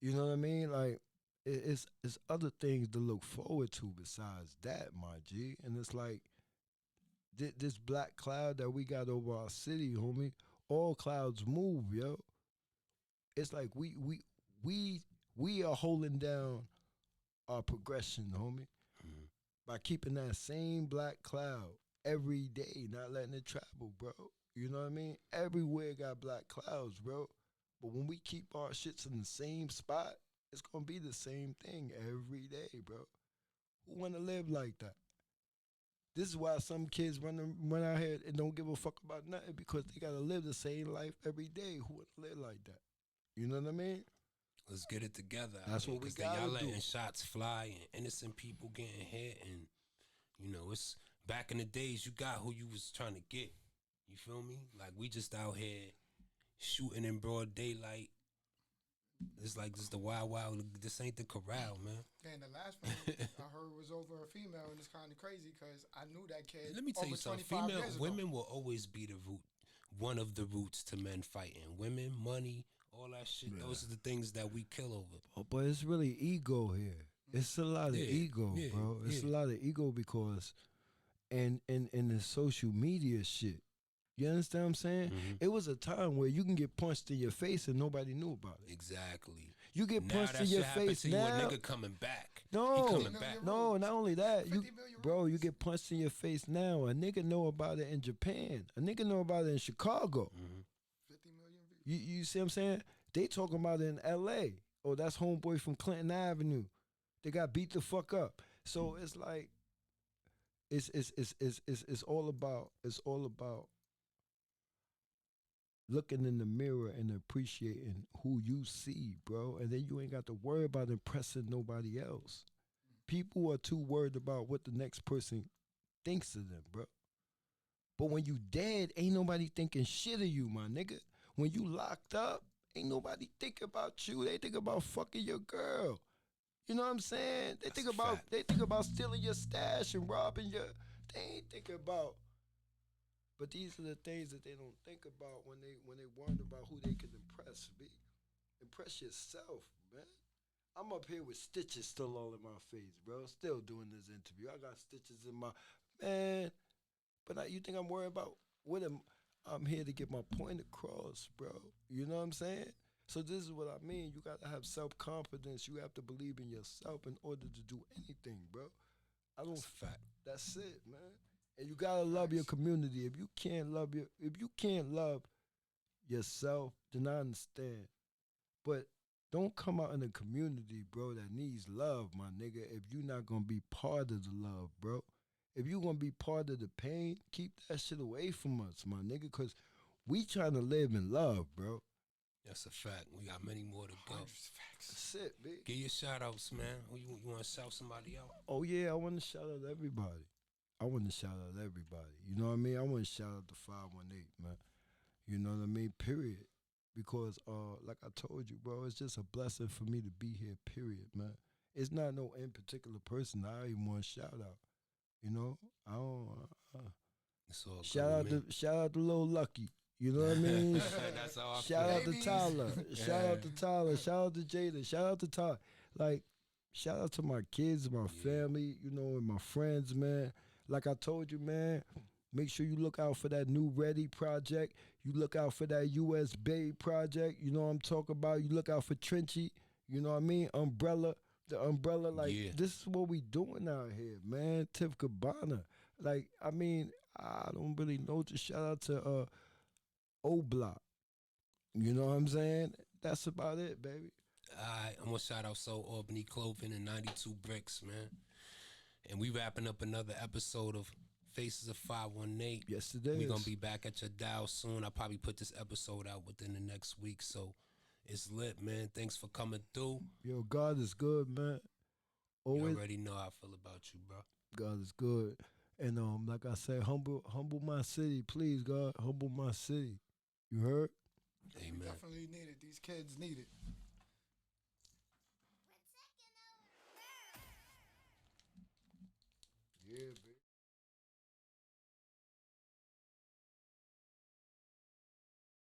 You know what I mean? Like, it's other things to look forward to besides that, my G. And it's like, this black cloud that we got over our city, homie, all clouds move, yo. It's like we are holding down our progression, homie, by keeping that same black cloud every day, not letting it travel, bro. You know what I mean? Everywhere got black clouds, bro. But when we keep our shits in the same spot, it's gonna be the same thing every day, bro. Who wanna live like that? This is why some kids run out here and don't give a fuck about nothing, because they gotta live the same life every day. Who wanna live like that? You know what I mean? Let's get it together. That's what we got. Y'all letting shots fly and innocent people getting hit, and you know, it's back in the days. You got who you was trying to get. You feel me? Like, we just out here shooting in broad daylight. It's like this the wild. This ain't the corral, man. And the last one I heard was over a female, and it's kind of crazy because I knew that kid. Let me tell you something. Women will always be the root, one of the roots to men fighting. Women, money, all that shit. Yeah. Those are the things that we kill over. Oh, but it's really ego here. It's a lot of ego, bro. It's a lot of ego because, and the social media shit. You understand what I'm saying? Mm-hmm. It was a time where you can get punched in your face and nobody knew about it. Exactly. You get punched in your face now. A nigga coming back. No, he coming back. No, not only that. You get punched in your face now. A nigga know about it in Japan. A nigga know about it in Chicago. Mm-hmm. 50 million views. You see what I'm saying? They talking about it in L.A. Oh, that's homeboy from Clinton Avenue. They got beat the fuck up. So it's like, it's all about looking in the mirror and appreciating who you see, bro. And then you ain't got to worry about impressing nobody else. People are too worried about what the next person thinks of them, bro. But when you dead, ain't nobody thinking shit of you, my nigga. When you locked up, ain't nobody think about you. They think about fucking your girl. You know what I'm saying? They think about stealing your stash and robbing your. They ain't thinking about. But these are the things that they don't think about when they worry about who they can impress. Impress yourself, man. I'm up here with stitches still all in my face, bro. Still doing this interview. I got stitches in my man. But you think I'm worried about what I'm here to get my point across, bro. You know what I'm saying? So this is what I mean. You gotta have self-confidence. You have to believe in yourself in order to do anything, bro. That's a fact. That's it, man. And you gotta love your community. If you can't love yourself, then I understand. But don't come out in a community, bro, that needs love, my nigga, if you're not gonna be part of the love, bro. If you're gonna be part of the pain, keep that shit away from us, my nigga, because We trying to live in love, bro. That's a fact. We got many more to go. Facts. That's it, big. Give your shout outs, man. You want to shout somebody out? Oh yeah, I want to shout out everybody. I want to shout out everybody. You know what I mean? I want to shout out the 518, man. You know what I mean? Period. Because like I told you, bro, it's just a blessing for me to be here, period, man. It's not no in particular person I even want to shout out. You know? I don't It's all shout out to Lil Lucky. You know what I mean? That's how I Shout feel. out to Tyler. Shout out to Tyler. Shout out to Jada. Shout out to Todd. Like, shout out to my kids, my family, you know, and my friends, man. Like I told you, man, make sure you look out for that new Ready project. You look out for that US Bay project. You know what I'm talking about? You look out for Trenchy. You know what I mean? Umbrella. The umbrella, like, this is what we doing out here, man. Tiff Cabana. Like, I mean, I don't really know. Just shout out to O Block. You know what I'm saying? That's about it, baby. Alright, I'm gonna shout out So Albany Clothing and 92 Bricks, man. And we wrapping up another episode of Faces of 518. Yes, it is. We're gonna be back at your dial soon. I'll probably put this episode out within the next week. So it's lit, man. Thanks for coming through. Yo, God is good, man. You already know how I feel about you, bro. God is good. And like I said, humble my city, please, God. Humble my city. You heard? Amen. Definitely need it. These kids need it.